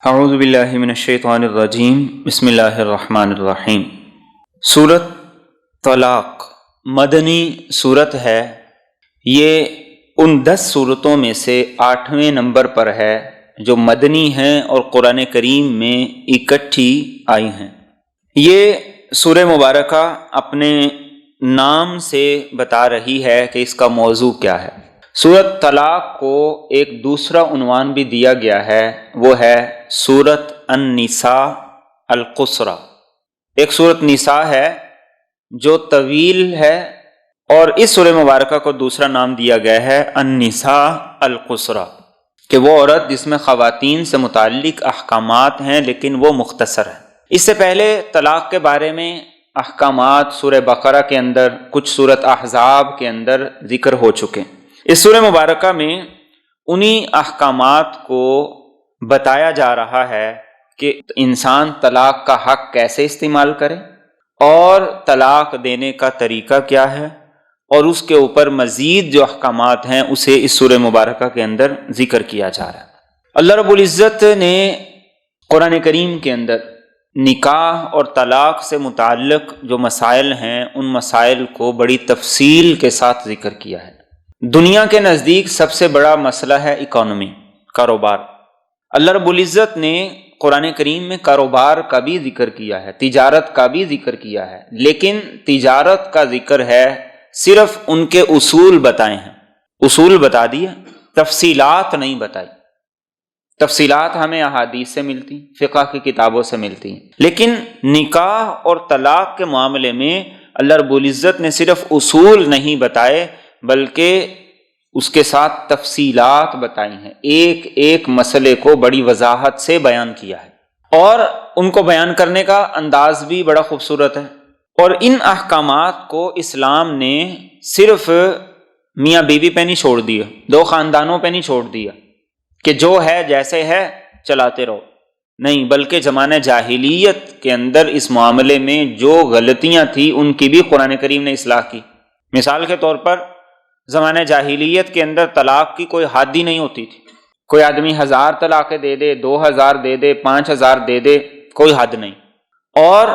اعوذ باللہ من الشیطان الرجیم بسم اللہ الرحمن الرحیم۔ سورۃ طلاق مدنی سورت ہے۔ یہ ان 10 سورتوں میں سے 8ویں نمبر پر ہے جو مدنی ہیں اور قرآن کریم میں اکٹھی آئی ہیں۔ یہ سورہ مبارکہ اپنے نام سے بتا رہی ہے کہ اس کا موضوع کیا ہے۔ سورۃ طلاق کو ایک دوسرا عنوان بھی دیا گیا ہے، وہ ہے سورۃ النساء القصری۔ ایک سورۃ نساء ہے جو طویل ہے، اور اس سورہ مبارکہ کو دوسرا نام دیا گیا ہے النساء القصری، کہ وہ عورت جس میں خواتین سے متعلق احکامات ہیں لیکن وہ مختصر ہیں۔ اس سے پہلے طلاق کے بارے میں احکامات سورہ بقرہ کے اندر، کچھ سورۃ احزاب کے اندر ذکر ہو چکے۔ اس سورہ مبارکہ میں انہی احکامات کو بتایا جا رہا ہے کہ انسان طلاق کا حق کیسے استعمال کرے، اور طلاق دینے کا طریقہ کیا ہے، اور اس کے اوپر مزید جو احکامات ہیں اسے اس سورہ مبارکہ کے اندر ذکر کیا جا رہا ہے۔ اللہ رب العزت نے قرآن کریم کے اندر نکاح اور طلاق سے متعلق جو مسائل ہیں ان مسائل کو بڑی تفصیل کے ساتھ ذکر کیا ہے۔ دنیا کے نزدیک سب سے بڑا مسئلہ ہے اکانومی، کاروبار۔ اللہ رب العزت نے قرآن کریم میں کاروبار کا بھی ذکر کیا ہے، تجارت کا بھی ذکر کیا ہے، لیکن تجارت کا ذکر ہے صرف ان کے اصول بتائے ہیں، اصول بتا دیا، تفصیلات نہیں بتائی۔ تفصیلات ہمیں احادیث سے ملتی، فقہ کی کتابوں سے ملتی ہیں، لیکن نکاح اور طلاق کے معاملے میں اللہ رب العزت نے صرف اصول نہیں بتائے بلکہ اس کے ساتھ تفصیلات بتائی ہیں، ایک ایک مسئلے کو بڑی وضاحت سے بیان کیا ہے، اور ان کو بیان کرنے کا انداز بھی بڑا خوبصورت ہے۔ اور ان احکامات کو اسلام نے صرف میاں بیوی پہ نہیں چھوڑ دیا، دو خاندانوں پہ نہیں چھوڑ دیا کہ جو ہے جیسے ہے چلاتے رہو، نہیں، بلکہ زمانہ جاہلیت کے اندر اس معاملے میں جو غلطیاں تھیں ان کی بھی قرآن کریم نے اصلاح کی۔ مثال کے طور پر زمانہ جاہلیت کے اندر طلاق کی کوئی حد ہی نہیں ہوتی تھی، کوئی آدمی 1000 طلاقیں دے دے، 2000 دے دے، 5000 دے دے، کوئی حد نہیں۔ اور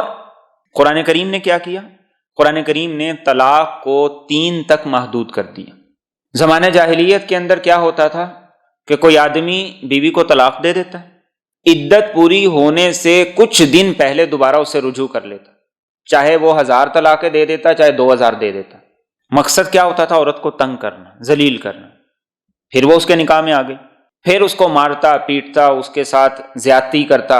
قرآن کریم نے کیا کیا؟ قرآن کریم نے طلاق کو 3 تک محدود کر دیا۔ زمانہ جاہلیت کے اندر کیا ہوتا تھا کہ کوئی آدمی بیوی کو طلاق دے دیتا ہے، عدت پوری ہونے سے کچھ دن پہلے دوبارہ اسے رجوع کر لیتا، چاہے وہ 1000 طلاقیں دے دیتا چاہے 2000 دے دیتا۔ مقصد کیا ہوتا تھا؟ عورت کو تنگ کرنا، ذلیل کرنا۔ پھر وہ اس کے نکاح میں آ گئی، پھر اس کو مارتا پیٹتا، اس کے ساتھ زیادتی کرتا،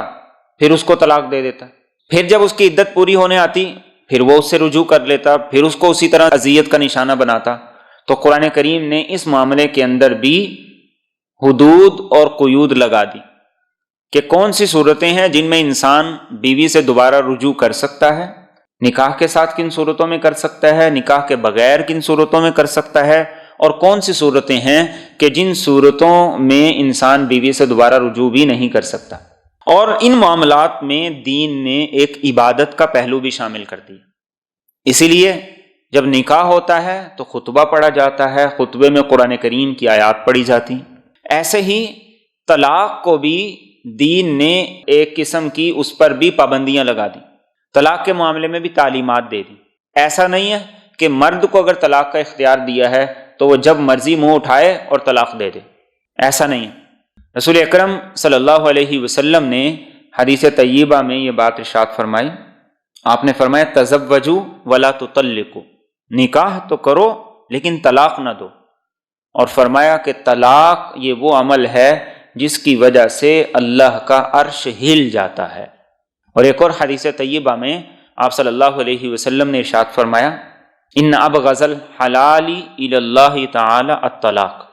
پھر اس کو طلاق دے دیتا۔ پھر جب اس کی عدت پوری ہونے آتی پھر وہ اس سے رجوع کر لیتا، پھر اس کو اسی طرح اذیت کا نشانہ بناتا۔ تو قرآن کریم نے اس معاملے کے اندر بھی حدود اور قیود لگا دی کہ کون سی صورتیں ہیں جن میں انسان بیوی سے دوبارہ رجوع کر سکتا ہے، نکاح کے ساتھ کن صورتوں میں کر سکتا ہے، نکاح کے بغیر کن صورتوں میں کر سکتا ہے، اور کون سی صورتیں ہیں کہ جن صورتوں میں انسان بیوی سے دوبارہ رجوع بھی نہیں کر سکتا۔ اور ان معاملات میں دین نے ایک عبادت کا پہلو بھی شامل کر دیا۔ اسی لیے جب نکاح ہوتا ہے تو خطبہ پڑھا جاتا ہے، خطبے میں قرآن کریم کی آیات پڑھی جاتی ہیں۔ ایسے ہی طلاق کو بھی دین نے ایک قسم کی اس پر بھی پابندیاں لگا دی، طلاق کے معاملے میں بھی تعلیمات دے دی۔ ایسا نہیں ہے کہ مرد کو اگر طلاق کا اختیار دیا ہے تو وہ جب مرضی منہ اٹھائے اور طلاق دے دے، ایسا نہیں ہے۔ رسول اکرم صلی اللہ علیہ وسلم نے حدیث طیبہ میں یہ بات ارشاد فرمائی۔ آپ نے فرمایا تزوجوا ولا تطلقوا، نکاح تو کرو لیکن طلاق نہ دو، اور فرمایا کہ طلاق یہ وہ عمل ہے جس کی وجہ سے اللہ کا عرش ہل جاتا ہے۔ اور ایک اور حدیث طیبہ میں آپ صلی اللہ علیہ وسلم نے ارشاد فرمایا ان ابغض الحلال الی اللہ تعالی الطلاق،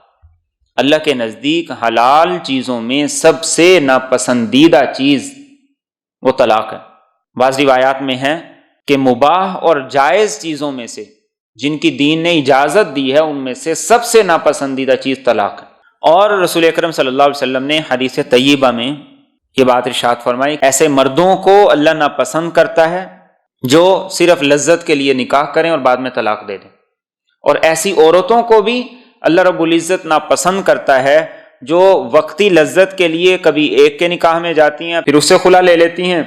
اللہ کے نزدیک حلال چیزوں میں سب سے ناپسندیدہ چیز وہ طلاق ہے۔ بعض روایات میں ہے کہ مباح اور جائز چیزوں میں سے جن کی دین نے اجازت دی ہے ان میں سے سب سے ناپسندیدہ چیز طلاق ہے۔ اور رسول اکرم صلی اللہ علیہ وسلم نے حدیث طیبہ میں یہ بات ارشاد فرمائی ایسے مردوں کو اللہ ناپسند کرتا ہے جو صرف لذت کے لیے نکاح کریں اور بعد میں طلاق دے دیں، اور ایسی عورتوں کو بھی اللہ رب العزت ناپسند کرتا ہے جو وقتی لذت کے لیے کبھی ایک کے نکاح میں جاتی ہیں، پھر اس سے خلا لے لیتی ہیں،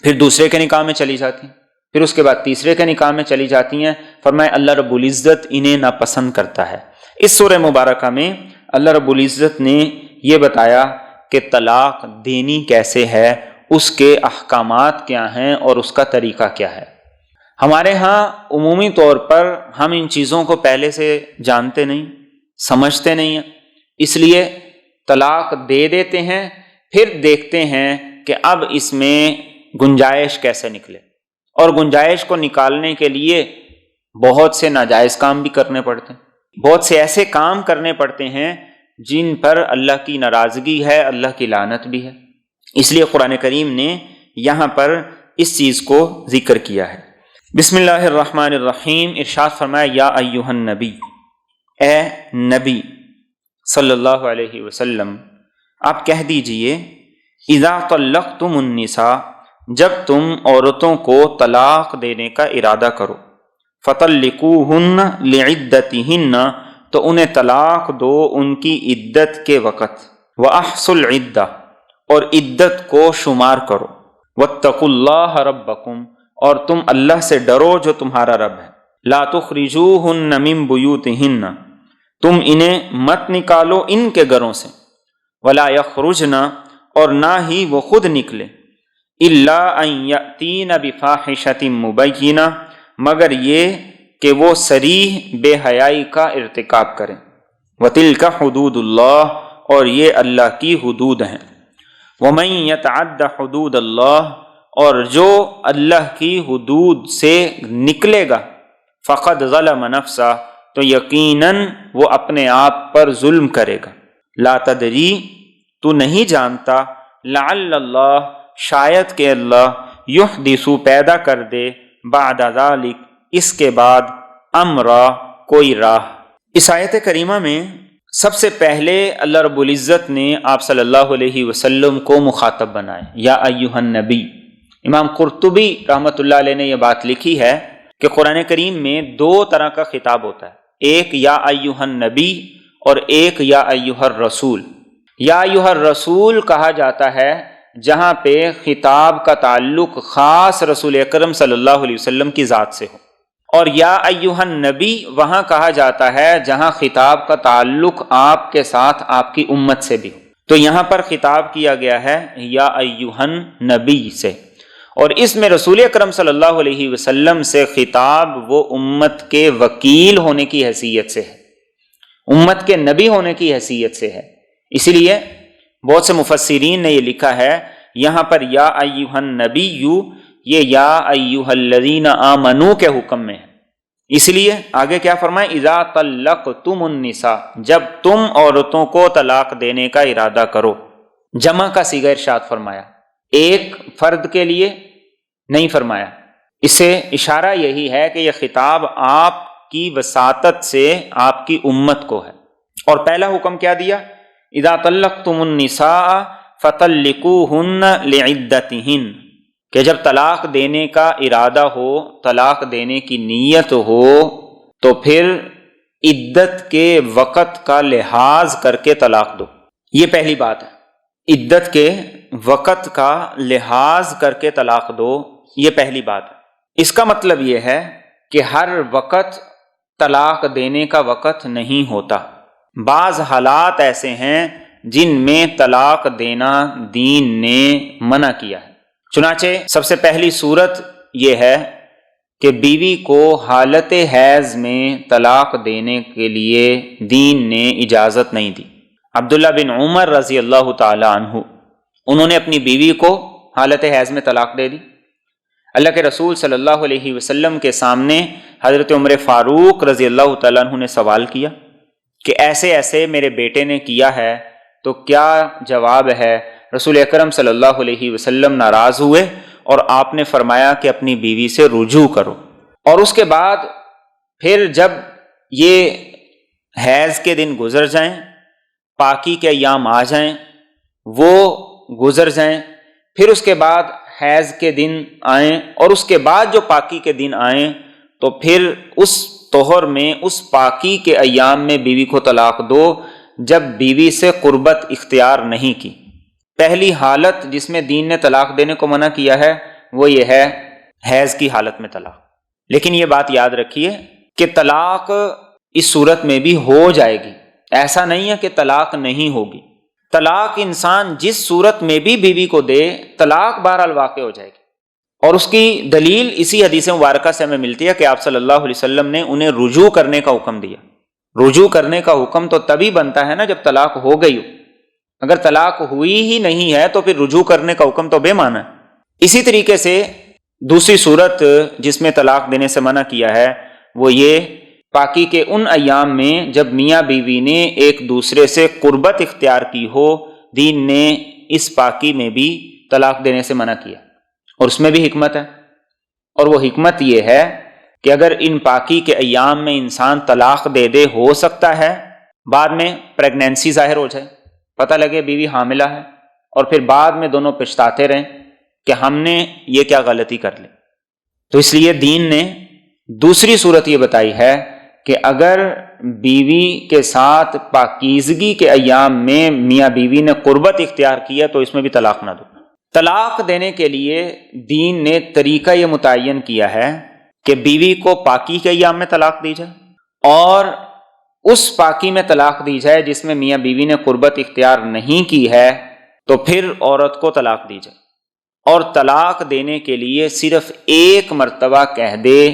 پھر دوسرے کے نکاح میں چلی جاتی ہیں، پھر اس کے بعد تیسرے کے نکاح میں چلی جاتی ہیں، فرمایا اللہ رب العزت انہیں ناپسند کرتا ہے۔ اس سورہ مبارکہ میں اللہ رب العزت نے یہ بتایا کہ طلاق دینی کیسے ہے، اس کے احکامات کیا ہیں اور اس کا طریقہ کیا ہے۔ ہمارے ہاں عمومی طور پر ہم ان چیزوں کو پہلے سے جانتے نہیں، سمجھتے نہیں ہیں، اس لیے طلاق دے دیتے ہیں، پھر دیکھتے ہیں کہ اب اس میں گنجائش کیسے نکلے، اور گنجائش کو نکالنے کے لیے بہت سے ناجائز کام بھی کرنے پڑتے ہیں، بہت سے ایسے کام کرنے پڑتے ہیں جن پر اللہ کی ناراضگی ہے، اللہ کی لعنت بھی ہے۔ اس لیے قرآن کریم نے یہاں پر اس چیز کو ذکر کیا ہے۔ بسم اللہ الرحمن الرحیم، ارشاد فرمایا یا ایھا النبی، اے نبی صلی اللہ علیہ وسلم آپ کہہ دیجئے، اذا طلقتم النساء، جب تم عورتوں کو طلاق دینے کا ارادہ کرو، فطلقوہن لعدتہن، تو انہیں طلاق دو ان کی عدت کے وقت، وَأَحْصُوا الْعِدَّةَ، اور عدت کو شمار کرو، وَاتَّقُوا اللَّهَ رَبَّكُمْ، اور تم اللہ سے ڈرو جو تمہارا رب ہے، لَا تُخْرِجُوهُنَّ مِن بُيُوتِهِنَّ، تم انہیں مت نکالو ان کے گھروں سے، وَلَا يَخْرُجْنَ، اور نہ ہی وہ خود نکلے، إِلَّا أَن يَأْتِينَ بِفَاحِشَةٍ مُبَيِّنَةٍ، مگر یہ کہ وہ صریح بے حیائی کا ارتکاب کریں، وَتِلْكَ حُدُودُ اللَّهِ، اور یہ اللہ کی حدود ہیں، وَمَن يَتَعَدَّ حُدُودَ اللَّهِ، اور جو اللہ کی حدود سے نکلے گا، فقد ظلم نفسہ، تو یقیناً وہ اپنے آپ پر ظلم کرے گا، لا تدری، تو نہیں جانتا، لعل اللہ، شاید کہ اللہ، یحدث، پیدا کر دے، بعد ذلک، اس کے بعد، امرا، کوئی راہ۔ اس آیت کریمہ میں سب سے پہلے اللہ رب العزت نے آپ صلی اللہ علیہ وسلم کو مخاطب بنائے، یا ایھا النبی۔ امام قرطبی رحمۃ اللہ علیہ نے یہ بات لکھی ہے کہ قرآن کریم میں دو طرح کا خطاب ہوتا ہے، ایک یا ایھا النبی اور ایک یا ایھا الرسول۔ یا ایھا الرسول کہا جاتا ہے جہاں پہ خطاب کا تعلق خاص رسول اکرم صلی اللہ علیہ وسلم کی ذات سے ہو، اور یا ایھا النبی وہاں کہا جاتا ہے جہاں خطاب کا تعلق آپ کے ساتھ آپ کی امت سے بھی ہو۔ تو یہاں پر خطاب کیا گیا ہے یا ایھا النبی سے، اور اس میں رسول اکرم صلی اللہ علیہ وسلم سے خطاب وہ امت کے وکیل ہونے کی حیثیت سے ہے، امت کے نبی ہونے کی حیثیت سے ہے۔ اسی لیے بہت سے مفسرین نے یہ لکھا ہے یہاں پر یا ایھا النبی، یہ یا ایھا الذین آمنوا کے حکم میں ہے، اس لیے آگے کیا فرمائے، اذا طلقتم النساء، جب تم عورتوں کو طلاق دینے کا ارادہ کرو، جمع کا صیغہ ارشاد فرمایا، ایک فرد کے لیے نہیں فرمایا۔ اس سے اشارہ یہی ہے کہ یہ خطاب آپ کی وساطت سے آپ کی امت کو ہے۔ اور پہلا حکم کیا دیا، اذا طلقتم النساء فطلقوهن لعدتهن، کہ جب طلاق دینے کا ارادہ ہو، طلاق دینے کی نیت ہو، تو پھر عدت کے وقت کا لحاظ کر کے طلاق دو۔ یہ پہلی بات ہے، عدت کے وقت کا لحاظ کر کے طلاق دو، یہ پہلی بات ہے۔ اس کا مطلب یہ ہے کہ ہر وقت طلاق دینے کا وقت نہیں ہوتا، بعض حالات ایسے ہیں جن میں طلاق دینا دین نے منع کیا ہے۔ چنانچہ سب سے پہلی صورت یہ ہے کہ بیوی کو حالت حیض میں طلاق دینے کے لیے دین نے اجازت نہیں دی۔ عبداللہ بن عمر رضی اللہ تعالی عنہ، انہوں نے اپنی بیوی کو حالت حیض میں طلاق دے دی۔ اللہ کے رسول صلی اللہ علیہ وسلم کے سامنے حضرت عمر فاروق رضی اللہ تعالیٰ عنہ نے سوال کیا کہ ایسے ایسے میرے بیٹے نے کیا ہے تو کیا جواب ہے؟ رسول اکرم صلی اللہ علیہ وسلم ناراض ہوئے اور آپ نے فرمایا کہ اپنی بیوی سے رجوع کرو، اور اس کے بعد پھر جب یہ حیض کے دن گزر جائیں، پاکی کے ایام آ جائیں، وہ گزر جائیں، پھر اس کے بعد حیض کے دن آئیں، اور اس کے بعد جو پاکی کے دن آئیں، تو پھر اس طہر میں، اس پاکی کے ایام میں بیوی کو طلاق دو، جب بیوی سے قربت اختیار نہیں کی۔ پہلی حالت جس میں دین نے طلاق دینے کو منع کیا ہے وہ یہ ہے حیض کی حالت میں طلاق۔ لیکن یہ بات یاد رکھیے کہ طلاق اس صورت میں بھی ہو جائے گی، ایسا نہیں ہے کہ طلاق نہیں ہوگی۔ طلاق انسان جس صورت میں بھی بیوی کو دے، طلاق بہرحال واقع ہو جائے گی۔ اور اس کی دلیل اسی حدیث مبارکہ سے ہمیں ملتی ہے کہ آپ صلی اللہ علیہ وسلم نے انہیں رجوع کرنے کا حکم دیا۔ رجوع کرنے کا حکم تو تبھی بنتا ہے نا جب طلاق ہو گئی ہو، اگر طلاق ہوئی ہی نہیں ہے تو پھر رجوع کرنے کا حکم تو بے معنی ہے۔ اسی طریقے سے دوسری صورت جس میں طلاق دینے سے منع کیا ہے وہ یہ پاکی کے ان ایام میں جب میاں بیوی نے ایک دوسرے سے قربت اختیار کی ہو، دین نے اس پاکی میں بھی طلاق دینے سے منع کیا، اور اس میں بھی حکمت ہے۔ اور وہ حکمت یہ ہے کہ اگر ان پاکی کے ایام میں انسان طلاق دے دے، ہو سکتا ہے بعد میں پریگنینسی ظاہر ہو جائے، پتہ لگے بیوی حاملہ ہے، اور پھر بعد میں دونوں پچھتاتے رہیں کہ ہم نے یہ کیا غلطی کر لی۔ تو اس لیے دین نے دوسری صورت یہ بتائی ہے کہ اگر بیوی کے ساتھ پاکیزگی کے ایام میں میاں بیوی نے قربت اختیار کیا تو اس میں بھی طلاق نہ دو۔ طلاق دینے کے لیے دین نے طریقہ یہ متعین کیا ہے کہ بیوی کو پاکی کے ایام میں طلاق دی جائے، اور اس پاکی میں طلاق دی جائے جس میں میاں بیوی نے قربت اختیار نہیں کی ہے تو پھر عورت کو طلاق دی جائے، اور طلاق دینے کے لیے صرف ایک مرتبہ کہہ دے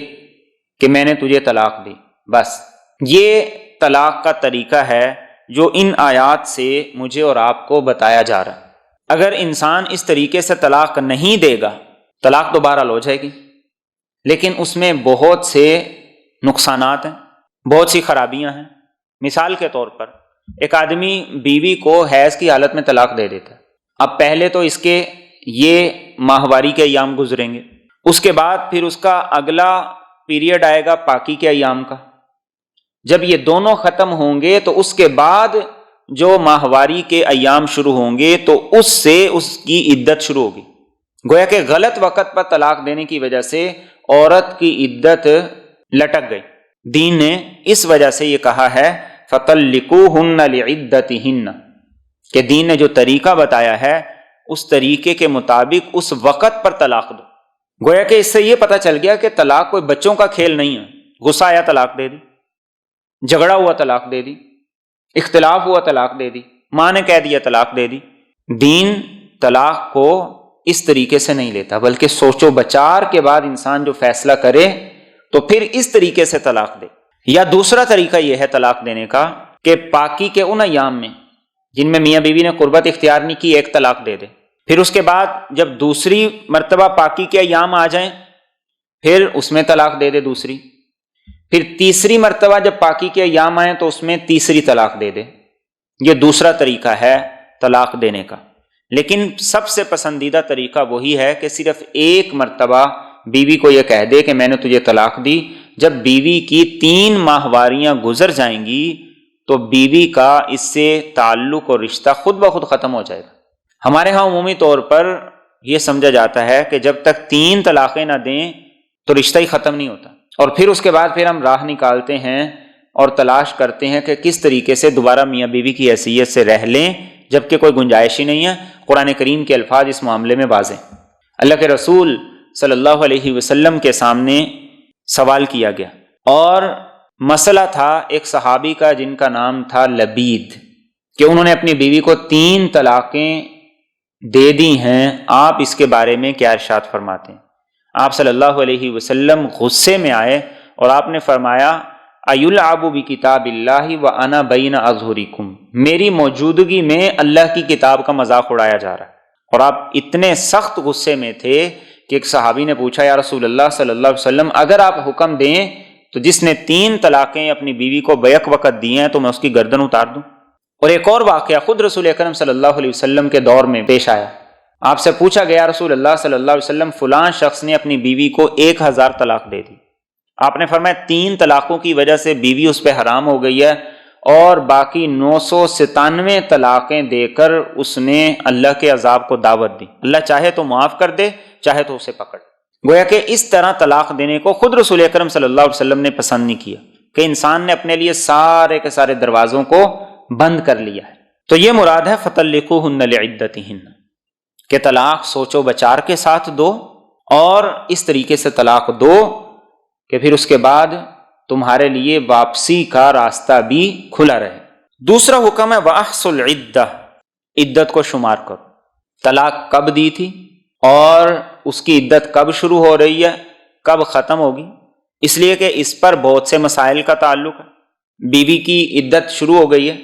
کہ میں نے تجھے طلاق دی، بس۔ یہ طلاق کا طریقہ ہے جو ان آیات سے مجھے اور آپ کو بتایا جا رہا ہے۔ اگر انسان اس طریقے سے طلاق نہیں دے گا، طلاق تو بہرحال ہو جائے گی، لیکن اس میں بہت سے نقصانات ہیں، بہت سی خرابیاں ہیں۔ مثال کے طور پر ایک آدمی بیوی کو حیض کی حالت میں طلاق دے دیتا ہے۔ اب پہلے تو اس کے یہ ماہواری کے ایام گزریں گے، اس کے بعد پھر اس کا اگلا پیریڈ آئے گا پاکی کے ایام کا۔ جب یہ دونوں ختم ہوں گے تو اس کے بعد جو ماہواری کے ایام شروع ہوں گے تو اس سے اس کی عدت شروع ہوگی۔ گویا کہ غلط وقت پر طلاق دینے کی وجہ سے عورت کی عدت لٹک گئی۔ دین نے اس وجہ سے یہ کہا ہے فَطَلِّقُوهُنَّ لِعِدَّتِهِنَّ، کہ دین نے جو طریقہ بتایا ہے اس طریقے کے مطابق اس وقت پر طلاق دو۔ گویا کہ اس سے یہ پتہ چل گیا کہ طلاق کوئی بچوں کا کھیل نہیں ہے۔ غصہ آیا طلاق دے دی، جھگڑا ہوا طلاق دے دی، اختلاف ہوا طلاق دے دی، ماں نے کہہ دیا طلاق دے دی۔ دین طلاق کو اس طریقے سے نہیں لیتا، بلکہ سوچ و بچار کے بعد انسان جو فیصلہ کرے تو پھر اس طریقے سے طلاق دے۔ یا دوسرا طریقہ یہ ہے طلاق دینے کا کہ پاکی کے ان ایام میں جن میں میاں بیوی نے قربت اختیار نہیں کی، ایک طلاق دے دے، پھر اس کے بعد جب دوسری مرتبہ پاکی کے ایام آ جائیں پھر اس میں طلاق دے دے دوسری، پھر تیسری مرتبہ جب پاکی کے ایام آئیں تو اس میں تیسری طلاق دے دے۔ یہ دوسرا طریقہ ہے طلاق دینے کا۔ لیکن سب سے پسندیدہ طریقہ وہی ہے کہ صرف ایک مرتبہ بیوی کو یہ کہہ دے کہ میں نے تجھے طلاق دی۔ جب بیوی کی 3 ماہواریاں گزر جائیں گی تو بیوی کا اس سے تعلق اور رشتہ خود بخود ختم ہو جائے گا۔ ہمارے ہاں عمومی طور پر یہ سمجھا جاتا ہے کہ جب تک 3 طلاقیں نہ دیں تو رشتہ ہی ختم نہیں ہوتا، اور پھر اس کے بعد پھر ہم راہ نکالتے ہیں اور تلاش کرتے ہیں کہ کس طریقے سے دوبارہ میاں بیوی کی حیثیت سے رہ لیں، جبکہ کوئی گنجائش ہی نہیں ہے۔ قرآن کریم کے الفاظ اس معاملے میں واضح ہیں۔ اللہ کے رسول صلی اللہ علیہ وسلم کے سامنے سوال کیا گیا، اور مسئلہ تھا ایک صحابی کا جن کا نام تھا لبید، کہ انہوں نے اپنی بیوی کو 3 طلاقیں دے دی ہیں، آپ اس کے بارے میں کیا ارشاد فرماتے ہیں؟ آپ صلی اللہ علیہ وسلم غصے میں آئے اور آپ نے فرمایا اَيُلْعَبُ بِكِتَابِ اللَّهِ وَأَنَا بَيْنَ أَظْهُرِكُمْ، میری موجودگی میں اللہ کی کتاب کا مذاق اڑایا جا رہا ہے۔ اور آپ اتنے سخت غصے میں تھے کہ ایک صحابی نے پوچھا یا رسول اللہ صلی اللہ علیہ وسلم اگر آپ حکم دیں تو جس نے 3 طلاقیں اپنی بیوی کو بیک وقت دی ہیں تو میں اس کی گردن اتار دوں؟ اور ایک اور واقعہ خود رسول اکرم صلی اللہ علیہ وسلم کے دور میں پیش آیا۔ آپ سے پوچھا گیا رسول اللہ صلی اللہ علیہ وسلم فلاں شخص نے اپنی بیوی کو 1000 طلاق دے دی، آپ نے فرمایا 3 طلاقوں کی وجہ سے بیوی اس پہ حرام ہو گئی ہے، اور باقی 997 طلاقیں دے کر اس نے اللہ کے عذاب کو دعوت دی، اللہ چاہے تو معاف کر دے، چاہے تو اسے پکڑ۔ گویا کہ اس طرح طلاق دینے کو خود رسول اکرم صلی اللہ علیہ وسلم نے پسند نہیں کیا، کہ انسان نے اپنے لیے سارے کے سارے دروازوں کو بند کر لیا ہے۔ تو یہ مراد ہے فطلقوہن لعدتہن، کہ طلاق سوچو بچار کے ساتھ دو، اور اس طریقے سے طلاق دو کہ پھر اس کے بعد تمہارے لیے واپسی کا راستہ بھی کھلا رہے۔ دوسرا حکم ہے وَأَحْصُوا الْعِدَّةَ، عدت کو شمار کرو، طلاق کب دی تھی اور اس کی عدت کب شروع ہو رہی ہے، کب ختم ہوگی، اس لیے کہ اس پر بہت سے مسائل کا تعلق ہے۔ بیوی کی عدت شروع ہو گئی ہے،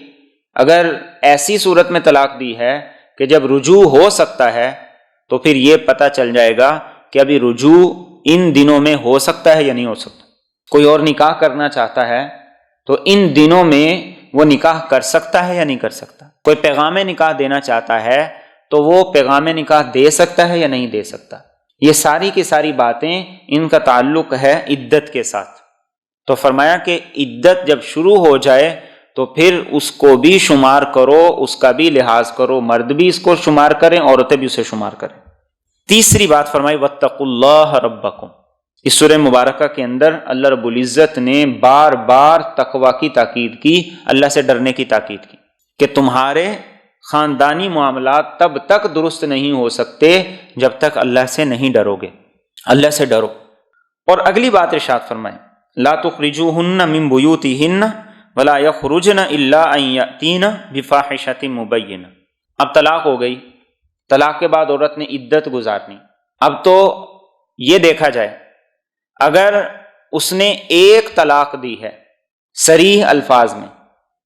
اگر ایسی صورت میں طلاق دی ہے کہ جب رجوع ہو سکتا ہے تو پھر یہ پتہ چل جائے گا کہ ابھی رجوع ان دنوں میں ہو سکتا ہے یا نہیں ہو سکتا۔ کوئی اور نکاح کرنا چاہتا ہے تو ان دنوں میں وہ نکاح کر سکتا ہے یا نہیں کر سکتا۔ کوئی پیغام نکاح دینا چاہتا ہے تو وہ پیغام نکاح دے سکتا ہے یا نہیں دے سکتا۔ یہ ساری کی ساری باتیں ان کا تعلق ہے عدت کے ساتھ۔ تو فرمایا کہ عدت جب شروع ہو جائے تو پھر اس کو بھی شمار کرو، اس کا بھی لحاظ کرو، مرد بھی اس کو شمار کریں، عورتیں بھی اسے شمار کریں۔ تیسری بات فرمائی واتقوا اللہ ربکم۔ اس سورہ مبارکہ کے اندر اللہ رب العزت نے بار بار تقوی کی تاکید کی، اللہ سے ڈرنے کی تاکید کی، کہ تمہارے خاندانی معاملات تب تک درست نہیں ہو سکتے جب تک اللہ سے نہیں ڈرو گے، اللہ سے ڈرو۔ اور اگلی بات ارشاد فرمائیں لا تخرجوہن من بیوتہن ولا یخرجن الا ان یأتین بفاحشۃ مبینہ۔ اب طلاق ہو گئی، طلاق کے بعد عورت نے عدت گزارنی۔ اب تو یہ دیکھا جائے اگر اس نے ایک طلاق دی ہے صریح الفاظ میں،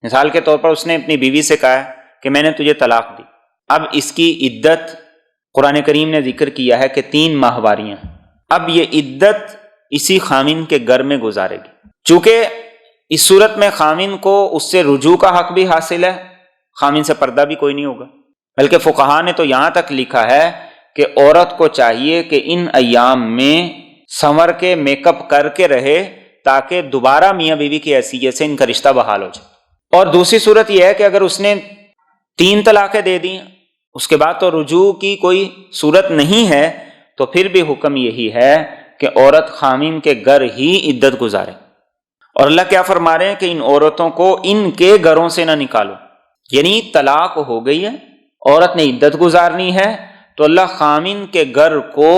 مثال کے طور پر اس نے اپنی بیوی سے کہا کہ میں نے تجھے طلاق دی، اب اس کی عدت قرآن کریم نے ذکر کیا ہے کہ 3 ماہواریاں، اب یہ عدت اسی خامن کے گھر میں گزارے گی۔ چونکہ اس صورت میں خامن کو اس سے رجوع کا حق بھی حاصل ہے، خامن سے پردہ بھی کوئی نہیں ہوگا، بلکہ فقہا نے تو یہاں تک لکھا ہے کہ عورت کو چاہیے کہ ان ایام میں سنور کے میک اپ کر کے رہے تاکہ دوبارہ میاں بیوی کی حیثیت سے ان کا رشتہ بحال ہو جائے۔ اور دوسری صورت یہ ہے کہ اگر اس نے 3 طلاقیں دے دی، اس کے بعد تو رجوع کی کوئی صورت نہیں ہے، تو پھر بھی حکم یہی ہے کہ عورت خامن کے گھر ہی عدت گزارے۔ اور اللہ کیا فرما رہے ہیں کہ ان عورتوں کو ان کے گھروں سے نہ نکالو، یعنی طلاق ہو گئی ہے، عورت نے عدت گزارنی ہے، تو اللہ خامن کے گھر کو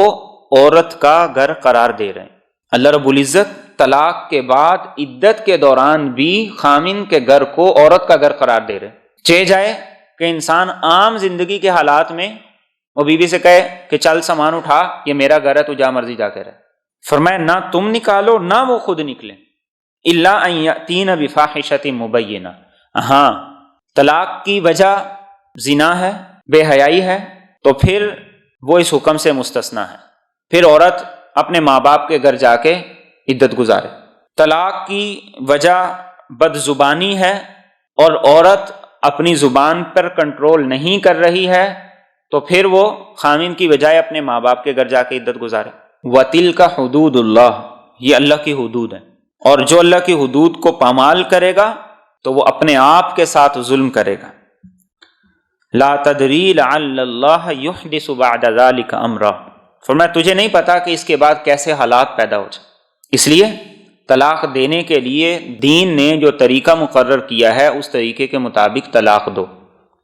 عورت کا گھر قرار دے رہے ہیں۔ اللہ رب العزت طلاق کے بعد عدت کے دوران بھی خامن کے گھر کو عورت کا گھر قرار دے رہے ہیں۔ چہ جائے کہ انسان عام زندگی کے حالات میں وہ بیوی سے کہے کہ چل سامان اٹھا، یہ میرا گھر ہے، تو جا مرضی جا کے رہے۔ فرمایا نہ تم نکالو نہ وہ خود نکلیں، الا ان یاتین بفاحشۃ مبینہ۔ ہاں، طلاق کی وجہ زنا ہے، بے حیائی ہے، تو پھر وہ اس حکم سے مستثنیٰ ہے، پھر عورت اپنے ماں باپ کے گھر جا کے عدت گزارے۔ طلاق کی وجہ بد زبانی ہے اور عورت اپنی زبان پر کنٹرول نہیں کر رہی ہے، تو پھر وہ خامن کی بجائے اپنے ماں باپ کے گھر جا کے عدت گزارے۔ وَتِلْكَ حُدُودُ اللَّهِ، یہ اللہ کی حدود ہیں، اور جو اللہ کی حدود کو پامال کرے گا تو وہ اپنے آپ کے ساتھ ظلم کرے گا۔ لا تدری لعل اللہ یحدث بعد ذلک امرا، فرمایا تجھے نہیں پتا کہ اس کے بعد کیسے حالات پیدا ہو جائیں، اس لیے طلاق دینے کے لیے دین نے جو طریقہ مقرر کیا ہے اس طریقے کے مطابق طلاق دو،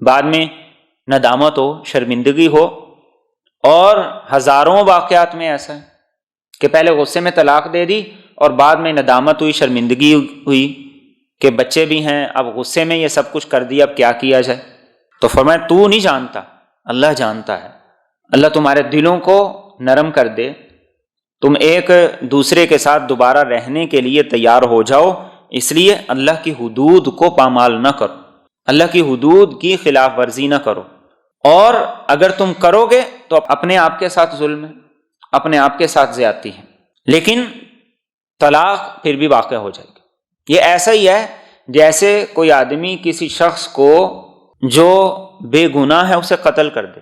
بعد میں ندامت ہو، شرمندگی ہو۔ اور ہزاروں واقعات میں ایسا ہے کہ پہلے غصے میں طلاق دے دی اور بعد میں ندامت ہوئی، شرمندگی ہوئی کہ بچے بھی ہیں، اب غصے میں یہ سب کچھ کر دیا، اب کیا کیا جائے۔ تو فرمایا تو نہیں جانتا، اللہ جانتا ہے۔ اللہ تمہارے دلوں کو نرم کر دے، تم ایک دوسرے کے ساتھ دوبارہ رہنے کے لیے تیار ہو جاؤ، اس لیے اللہ کی حدود کو پامال نہ کرو، اللہ کی حدود کی خلاف ورزی نہ کرو، اور اگر تم کرو گے تو اپنے آپ کے ساتھ ظلم ہے، اپنے آپ کے ساتھ زیادتی ہے، لیکن طلاق پھر بھی واقع ہو جائے گی۔ یہ ایسا ہی ہے جیسے کوئی آدمی کسی شخص کو جو بے گناہ ہے اسے قتل کر دے،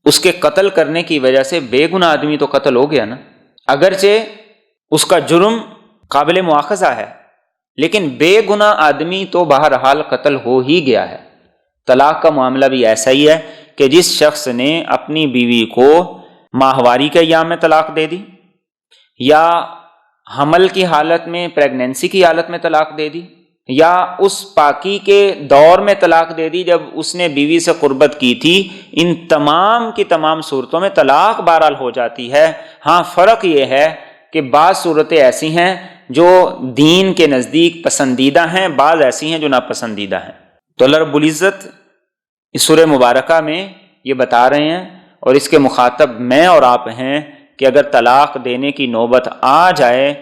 اس کے قتل کرنے کی وجہ سے بے گناہ آدمی تو قتل ہو گیا نا، اگرچہ اس کا جرم قابل مواخذہ ہے، لیکن بے گناہ آدمی تو بہرحال قتل ہو ہی گیا ہے۔ طلاق کا معاملہ بھی ایسا ہی ہے کہ جس شخص نے اپنی بیوی کو ماہواری کے ایام میں طلاق دے دی، یا حمل کی حالت میں، پریگنینسی کی حالت میں طلاق دے دی، یا اس پاکی کے دور میں طلاق دے دی جب اس نے بیوی سے قربت کی تھی، ان تمام کی تمام صورتوں میں طلاق بہرحال ہو جاتی ہے۔ ہاں اس یہ ہے کہ بعض صورتیں ایسی ہیں جو دین کے نزدیک پسندیدہ ہیں، بعض ایسی ہیں جو ناپسندیدہ ہیں۔ تو اللہ رب العزت اس سورہ مبارکہ میں یہ بتا رہے ہیں، اور اس کے مخاطب میں اور آپ ہیں، کہ اگر طلاق دینے کی نوبت آ جائے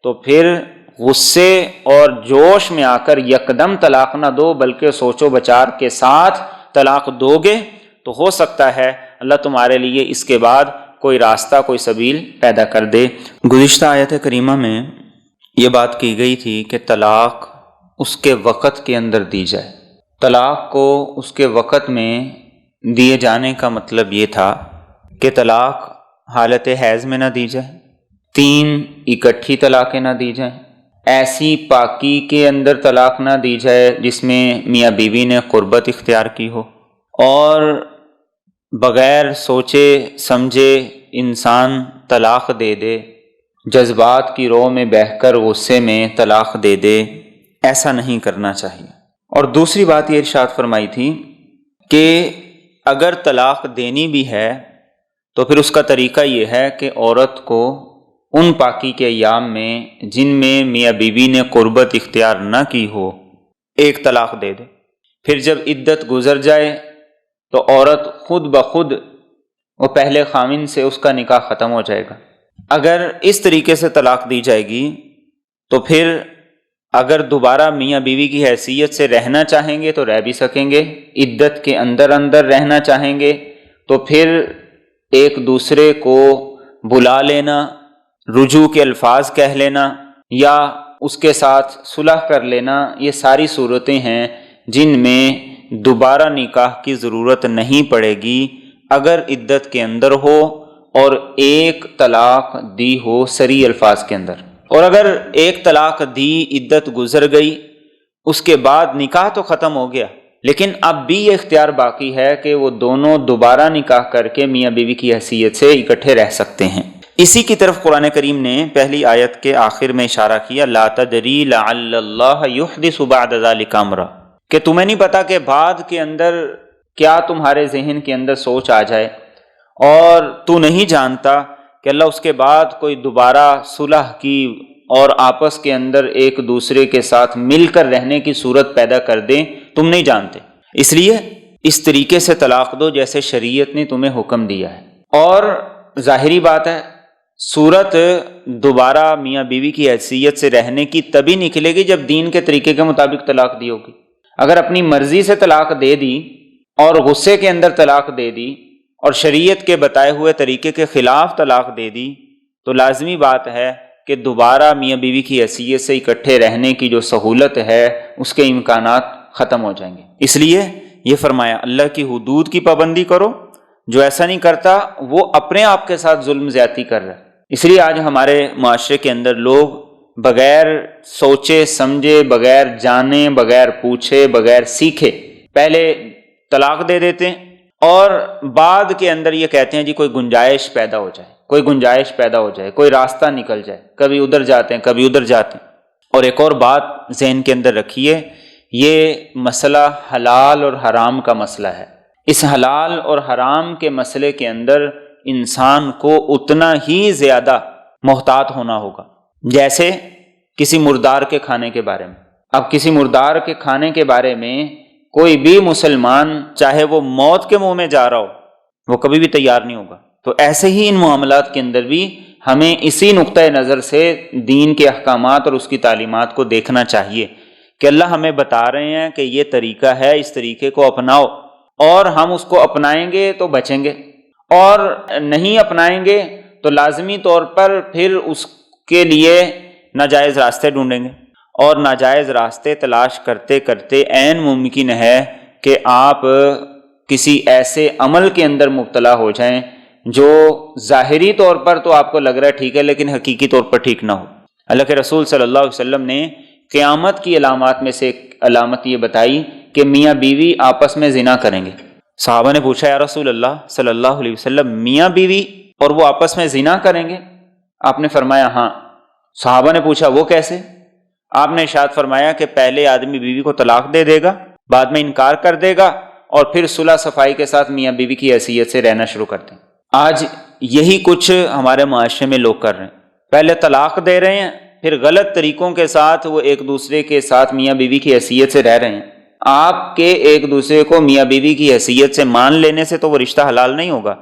تو پھر غصے اور جوش میں آ کر یکدم طلاق نہ دو، بلکہ سوچ و بچار کے ساتھ طلاق دو گے تو ہو سکتا ہے اللہ تمہارے لیے اس کے بعد کوئی راستہ، کوئی سبیل پیدا کر دے۔ گزشتہ آیت کریمہ میں یہ بات کی گئی تھی کہ طلاق اس کے وقت کے اندر دی جائے۔ طلاق کو اس کے وقت میں دیے جانے کا مطلب یہ تھا کہ طلاق حالت حیض میں نہ دی جائے، 3 اکٹھی طلاقیں نہ دی جائیں، ایسی پاکی کے اندر طلاق نہ دی جائے جس میں میاں بیوی نے قربت اختیار کی ہو، اور بغیر سوچے سمجھے انسان طلاق دے دے، جذبات کی رو میں بہہ کر غصے میں طلاق دے دے، ایسا نہیں کرنا چاہیے۔ اور دوسری بات یہ ارشاد فرمائی تھی کہ اگر طلاق دینی بھی ہے تو پھر اس کا طریقہ یہ ہے کہ عورت کو ان پاکی کے ایام میں جن میں میاں بیوی نے قربت اختیار نہ کی ہو، ایک طلاق دے دے، پھر جب عدت گزر جائے تو عورت خود بخود وہ پہلے خاوند سے اس کا نکاح ختم ہو جائے گا۔ اگر اس طریقے سے طلاق دی جائے گی تو پھر اگر دوبارہ میاں بیوی کی حیثیت سے رہنا چاہیں گے تو رہ بھی سکیں گے، عدت کے اندر اندر رہنا چاہیں گے تو پھر ایک دوسرے کو بلا لینا، رجوع کے الفاظ کہہ لینا یا اس کے ساتھ صلح کر لینا، یہ ساری صورتیں ہیں جن میں دوبارہ نکاح کی ضرورت نہیں پڑے گی اگر عدت کے اندر ہو اور ایک طلاق دی ہو صریح الفاظ کے اندر۔ اور اگر ایک طلاق دی، عدت گزر گئی، اس کے بعد نکاح تو ختم ہو گیا، لیکن اب بھی یہ اختیار باقی ہے کہ وہ دونوں دوبارہ نکاح کر کے میاں بیوی کی حیثیت سے اکٹھے رہ سکتے ہیں۔ اسی کی طرف قرآن کریم نے پہلی آیت کے آخر میں اشارہ کیا، لا تدری لعل اللہ یحدث بعد ذلک امرا، کہ تمہیں نہیں پتا کہ بعد کے اندر کیا تمہارے ذہن کے اندر سوچ آ جائے، اور تو نہیں جانتا کہ اللہ اس کے بعد کوئی دوبارہ صلح کی اور آپس کے اندر ایک دوسرے کے ساتھ مل کر رہنے کی صورت پیدا کر دیں، تم نہیں جانتے، اس لیے اس طریقے سے طلاق دو جیسے شریعت نے تمہیں حکم دیا ہے۔ اور ظاہری بات ہے صورت دوبارہ میاں بیوی کی حیثیت سے رہنے کی تبھی نکلے گی جب دین کے طریقے کے مطابق طلاق دی ہوگی۔ اگر اپنی مرضی سے طلاق دے دی اور غصے کے اندر طلاق دے دی اور شریعت کے بتائے ہوئے طریقے کے خلاف طلاق دے دی تو لازمی بات ہے کہ دوبارہ میاں بیوی کی حیثیت سے اکٹھے رہنے کی جو سہولت ہے اس کے امکانات ختم ہو جائیں گے۔ اس لیے یہ فرمایا اللہ کی حدود کی پابندی کرو، جو ایسا نہیں کرتا وہ اپنے آپ کے ساتھ ظلم زیادتی کر رہا ہے۔ اس لیے آج ہمارے معاشرے کے اندر لوگ بغیر سوچے سمجھے، بغیر جانے، بغیر پوچھے، بغیر سیکھے پہلے طلاق دے دیتے ہیں، اور بعد کے اندر یہ کہتے ہیں جی کوئی گنجائش پیدا ہو جائے، کوئی گنجائش پیدا ہو جائے، کوئی راستہ نکل جائے، کبھی ادھر جاتے ہیں کبھی ادھر جاتے ہیں۔ اور ایک اور بات ذہن کے اندر رکھیے، یہ مسئلہ حلال اور حرام کا مسئلہ ہے۔ اس حلال اور حرام کے مسئلے کے اندر انسان کو اتنا ہی زیادہ محتاط ہونا ہوگا جیسے کسی مردار کے کھانے کے بارے میں۔ اب کسی مردار کے کھانے کے بارے میں کوئی بھی مسلمان چاہے وہ موت کے منہ میں جا رہا ہو وہ کبھی بھی تیار نہیں ہوگا۔ تو ایسے ہی ان معاملات کے اندر بھی ہمیں اسی نقطۂ نظر سے دین کے احکامات اور اس کی تعلیمات کو دیکھنا چاہیے کہ اللہ ہمیں بتا رہے ہیں کہ یہ طریقہ ہے، اس طریقے کو اپناؤ، اور ہم اس کو اپنائیں گے تو بچیں گے، اور نہیں اپنائیں گے تو لازمی طور پر پھر اس کے لیے ناجائز راستے ڈھونڈیں گے، اور ناجائز راستے تلاش کرتے کرتے عین ممکن ہے کہ آپ کسی ایسے عمل کے اندر مبتلا ہو جائیں جو ظاہری طور پر تو آپ کو لگ رہا ہے ٹھیک ہے لیکن حقیقی طور پر ٹھیک نہ ہو۔ اللہ کے رسول صلی اللہ علیہ وسلم نے قیامت کی علامات میں سے ایک علامت یہ بتائی کہ میاں بیوی آپس میں زنا کریں گے۔ صحابہ نے پوچھا یا رسول اللہ صلی اللہ علیہ وسلم میاں بیوی اور وہ آپس میں زنا کریں گے؟ آپ نے فرمایا ہاں۔ صحابہ نے پوچھا وہ کیسے؟ آپ نے ارشاد فرمایا کہ پہلے آدمی بیوی کو طلاق دے دے گا، بعد میں انکار کر دے گا، اور پھر صلح صفائی کے ساتھ میاں بیوی کی حیثیت سے رہنا شروع کر دیں۔ آج یہی کچھ ہمارے معاشرے میں لوگ کر رہے ہیں، پہلے طلاق دے رہے ہیں، پھر غلط طریقوں کے ساتھ وہ ایک دوسرے کے ساتھ میاں بیوی کی حیثیت سے رہ رہے ہیں۔ آپ کے ایک دوسرے کو میاں بیوی کی حیثیت سے مان لینے سے تو وہ رشتہ حلال نہیں ہوگا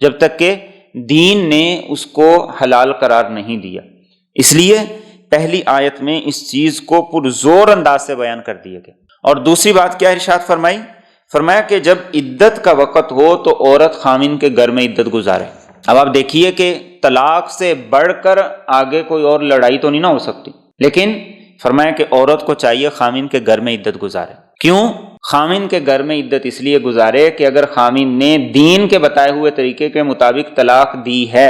جب تک کہ دین نے اس کو حلال قرار نہیں دیا۔ اس لیے پہلی آیت میں اس چیز کو پرزور انداز سے بیان کر دیا گیا۔ اور دوسری بات کیا ارشاد فرمائی؟ فرمایا کہ جب عدت کا وقت ہو تو عورت خامن کے گھر میں عدت گزارے۔ اب آپ دیکھیے کہ طلاق سے بڑھ کر آگے کوئی اور لڑائی تو نہیں نہ ہو سکتی، لیکن فرمایا کہ عورت کو چاہیے خامن کے گھر میں عدت گزارے۔ کیوں؟ خامن کے گھر میں عدت اس لیے گزارے کہ اگر خامن نے دین کے بتائے ہوئے طریقے کے مطابق طلاق دی ہے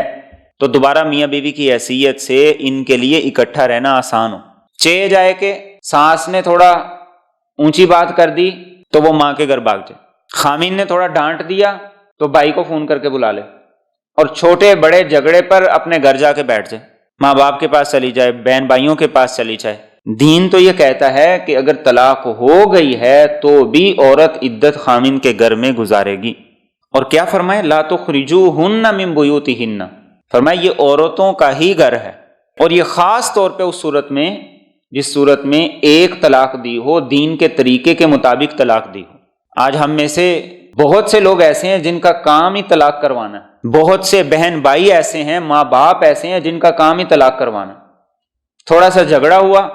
تو دوبارہ میاں بیوی کی حیثیت سے ان کے لیے اکٹھا رہنا آسان ہو۔ چہ جائے کہ ساس نے تھوڑا اونچی بات کر دی تو وہ ماں کے گھر بھاگ جائے، خامن نے تھوڑا ڈانٹ دیا تو بھائی کو فون کر کے بلا لے، اور چھوٹے بڑے جھگڑے پر اپنے گھر جا کے بیٹھ جائے، ماں باپ کے پاس چلی جائے، بہن بھائیوں کے پاس چلی جائے۔ دین تو یہ کہتا ہے کہ اگر طلاق ہو گئی ہے تو بھی عورت عدت خامن کے گھر میں گزارے گی۔ اور کیا فرمائے؟ لا تخرجوہن من بیوتہن، فرمائے یہ عورتوں کا ہی گھر ہے، اور یہ خاص طور پہ اس صورت میں جس صورت میں ایک طلاق دی ہو، دین کے طریقے کے مطابق طلاق دی ہو۔ آج ہم میں سے بہت سے لوگ ایسے ہیں جن کا کام ہی طلاق کروانا ہے، بہت سے بہن بھائی ایسے ہیں، ماں باپ ایسے ہیں جن کا کام ہی طلاق کروانا۔ تھوڑا سا جھگڑا ہوا،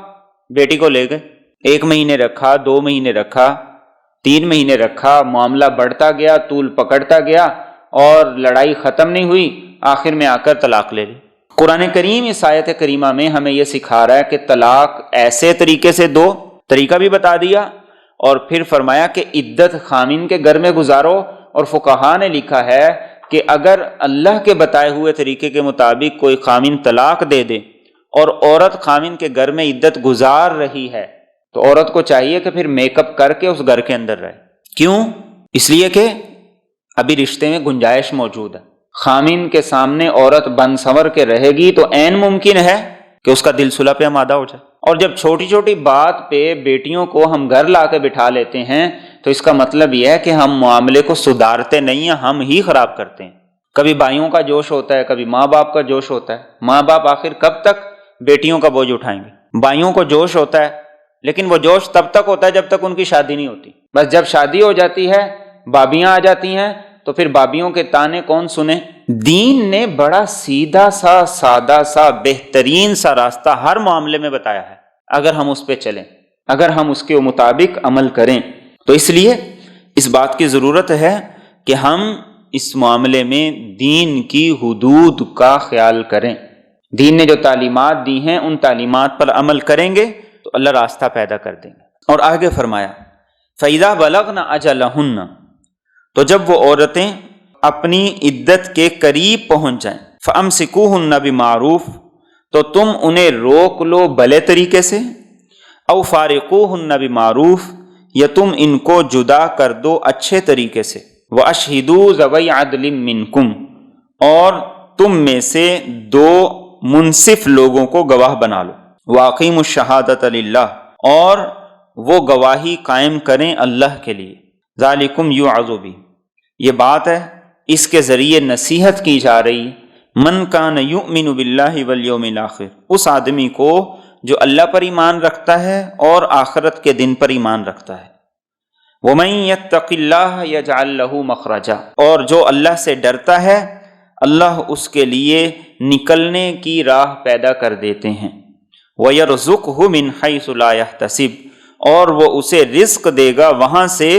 بیٹی کو لے گئے، 1 مہینے رکھا، 2 مہینے رکھا، 3 مہینے رکھا، معاملہ بڑھتا گیا، طول پکڑتا گیا، اور لڑائی ختم نہیں ہوئی، آخر میں آ کر طلاق لے لی۔ قرآن کریم اس آیت کریمہ میں ہمیں یہ سکھا رہا ہے کہ طلاق ایسے طریقے سے دو، طریقہ بھی بتا دیا، اور پھر فرمایا کہ عدت خامن کے گھر میں گزارو۔ اور فقہا نے لکھا ہے کہ اگر اللہ کے بتائے ہوئے طریقے کے مطابق کوئی خامن طلاق دے دے اور عورت خامن کے گھر میں عدت گزار رہی ہے تو عورت کو چاہیے کہ پھر میک اپ کر کے اس گھر کے اندر رہے۔ کیوں؟ اس لیے کہ ابھی رشتے میں گنجائش موجود ہے۔ خامن کے سامنے عورت بن سنور کے رہے گی تو عین ممکن ہے کہ اس کا دل صلح پہ آمادہ ہو جائے۔ اور جب چھوٹی چھوٹی بات پہ بیٹیوں کو ہم گھر لا کے بٹھا لیتے ہیں تو اس کا مطلب یہ ہے کہ ہم معاملے کو سدھارتے نہیں ہیں، ہم ہی خراب کرتے ہیں۔ کبھی بھائیوں کا جوش ہوتا ہے، کبھی ماں باپ کا جوش ہوتا ہے۔ ماں باپ آخر کب تک بیٹیوں کا بوجھ اٹھائیں گے؟ بھائیوں کو جوش ہوتا ہے، لیکن وہ جوش تب تک ہوتا ہے جب تک ان کی شادی نہیں ہوتی۔ بس جب شادی ہو جاتی ہے، بابیاں آ جاتی ہیں، تو پھر بابیوں کے تانے کون سنے؟ دین نے بڑا سیدھا سا، سادہ سا، بہترین سا راستہ ہر معاملے میں بتایا ہے۔ اگر ہم اس پہ چلیں، اگر ہم اس کے مطابق عمل کریں، تو اس لیے اس بات کی ضرورت ہے کہ ہم اس معاملے میں دین کی حدود کا خیال کریں۔ دین نے جو تعلیمات دی ہیں ان تعلیمات پر عمل کریں گے تو اللہ راستہ پیدا کر دیں گے۔ اور آگے فرمایا فَإِذَا بَلَغْنَ أَجَلَهُنَّ، تو جب وہ عورتیں اپنی عدت کے قریب پہنچ جائیں، فَأَمْسِكُوهُنَّ بِمَعْرُوفٍ، تو تم انہیں روک لو بھلے طریقے سے، او فارقوهن بمعروف، یا تم ان کو جدا کر دو اچھے طریقے سے، وَأَشْهِدُوا ذَوَيْ عَدْلٍ مِّنْكُمْ، اور تم میں سے 2 منصف لوگوں کو گواہ بنا لو، وَأَقِيمُوا الشَّهَادَةَ لِلَّهِ، اور وہ گواہی قائم کریں اللہ کے لیے، ذَلِكُمْ يُوعَظُ بِهِ، یہ بات ہے اس کے ذریعے نصیحت کی جا رہی من کان یؤمن باللہ والیوم الآخر، اس آدمی کو جو اللہ پر ایمان رکھتا ہے اور آخرت کے دن پر ایمان رکھتا ہے۔ ومن یتق اللہ یجعل لہ مخرجا، اور جو اللہ سے ڈرتا ہے اللہ اس کے لیے نکلنے کی راہ پیدا کر دیتے ہیں۔ وَيَرْزُقْهُ مِنْ حَيْثُ لَا يَحْتَسِبُ، اور وہ اسے رزق دے گا وہاں سے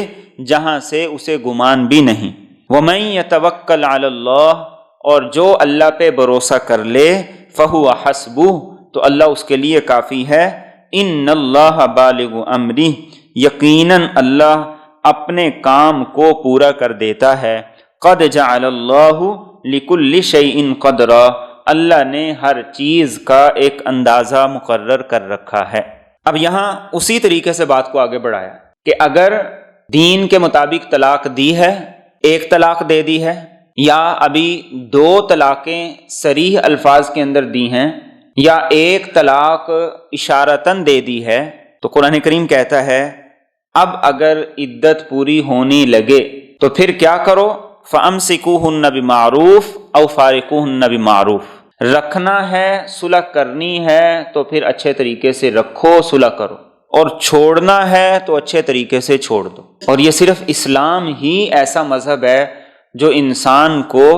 جہاں سے اسے گمان بھی نہیں۔ وَمَن يَتَوَكَّلْ عَلَى اللَّهِ، اور جو اللہ پہ بھروسہ کر لے فَهُوَ حَسْبُهُ، تو اللہ اس کے لیے کافی ہے۔ إِنَّ اللَّهَ بَالِغُ أَمْرِهِ، یقیناً اللہ اپنے کام کو پورا کر دیتا ہے۔ قَدْ جَعَلَ اللَّهُ لِكُلِّ شَيْءٍ قَدْرًا، اللہ نے ہر چیز کا ایک اندازہ مقرر کر رکھا ہے۔ اب یہاں اسی طریقے سے بات کو آگے بڑھایا کہ اگر دین کے مطابق طلاق دی ہے، 1 طلاق دے دی ہے، یا ابھی 2 طلاقیں صریح الفاظ کے اندر دی ہیں، یا ایک طلاق اشارتاً دے دی ہے تو قرآن کریم کہتا ہے اب اگر عدت پوری ہونے لگے تو پھر کیا کرو، فَأَمْسِكُوهُنَّ بِمَعْرُوفٍ أَوْ فَارِقُوهُنَّ بِمَعْرُوفٍ، رکھنا ہے، صلح کرنی ہے تو پھر اچھے طریقے سے رکھو، صلح کرو، اور چھوڑنا ہے تو اچھے طریقے سے چھوڑ دو۔ اور یہ صرف اسلام ہی ایسا مذہب ہے جو انسان کو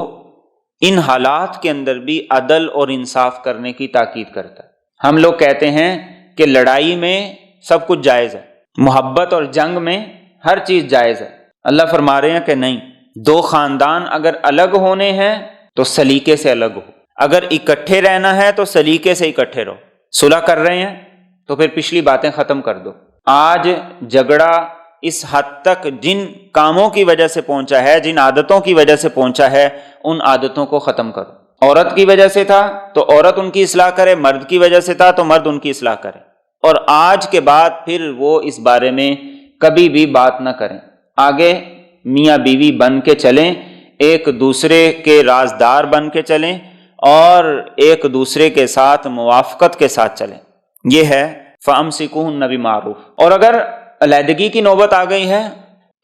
ان حالات کے اندر بھی عدل اور انصاف کرنے کی تاکید کرتا ہے۔ ہم لوگ کہتے ہیں کہ لڑائی میں سب کچھ جائز ہے، محبت اور جنگ میں ہر چیز جائز ہے۔ اللہ فرما رہے ہیں کہ نہیں، دو خاندان اگر الگ ہونے ہیں تو سلیقے سے الگ ہو، اگر اکٹھے رہنا ہے تو سلیقے سے اکٹھے رہو۔ صلح کر رہے ہیں تو پھر پچھلی باتیں ختم کر دو۔ آج جھگڑا اس حد تک جن کاموں کی وجہ سے پہنچا ہے، جن عادتوں کی وجہ سے پہنچا ہے، ان عادتوں کو ختم کرو۔ عورت کی وجہ سے تھا تو عورت ان کی اصلاح کرے، مرد کی وجہ سے تھا تو مرد ان کی اصلاح کرے، اور آج کے بعد پھر وہ اس بارے میں کبھی بھی بات نہ کریں۔ آگے میاں بیوی بن کے چلیں، ایک دوسرے کے رازدار بن کے چلیں، اور ایک دوسرے کے ساتھ موافقت کے ساتھ چلیں۔ یہ ہے فَأَمْسِكُوهُنَّ بِمَعْرُوفٍ۔ اور اگر علیحدگی کی نوبت آ گئی ہے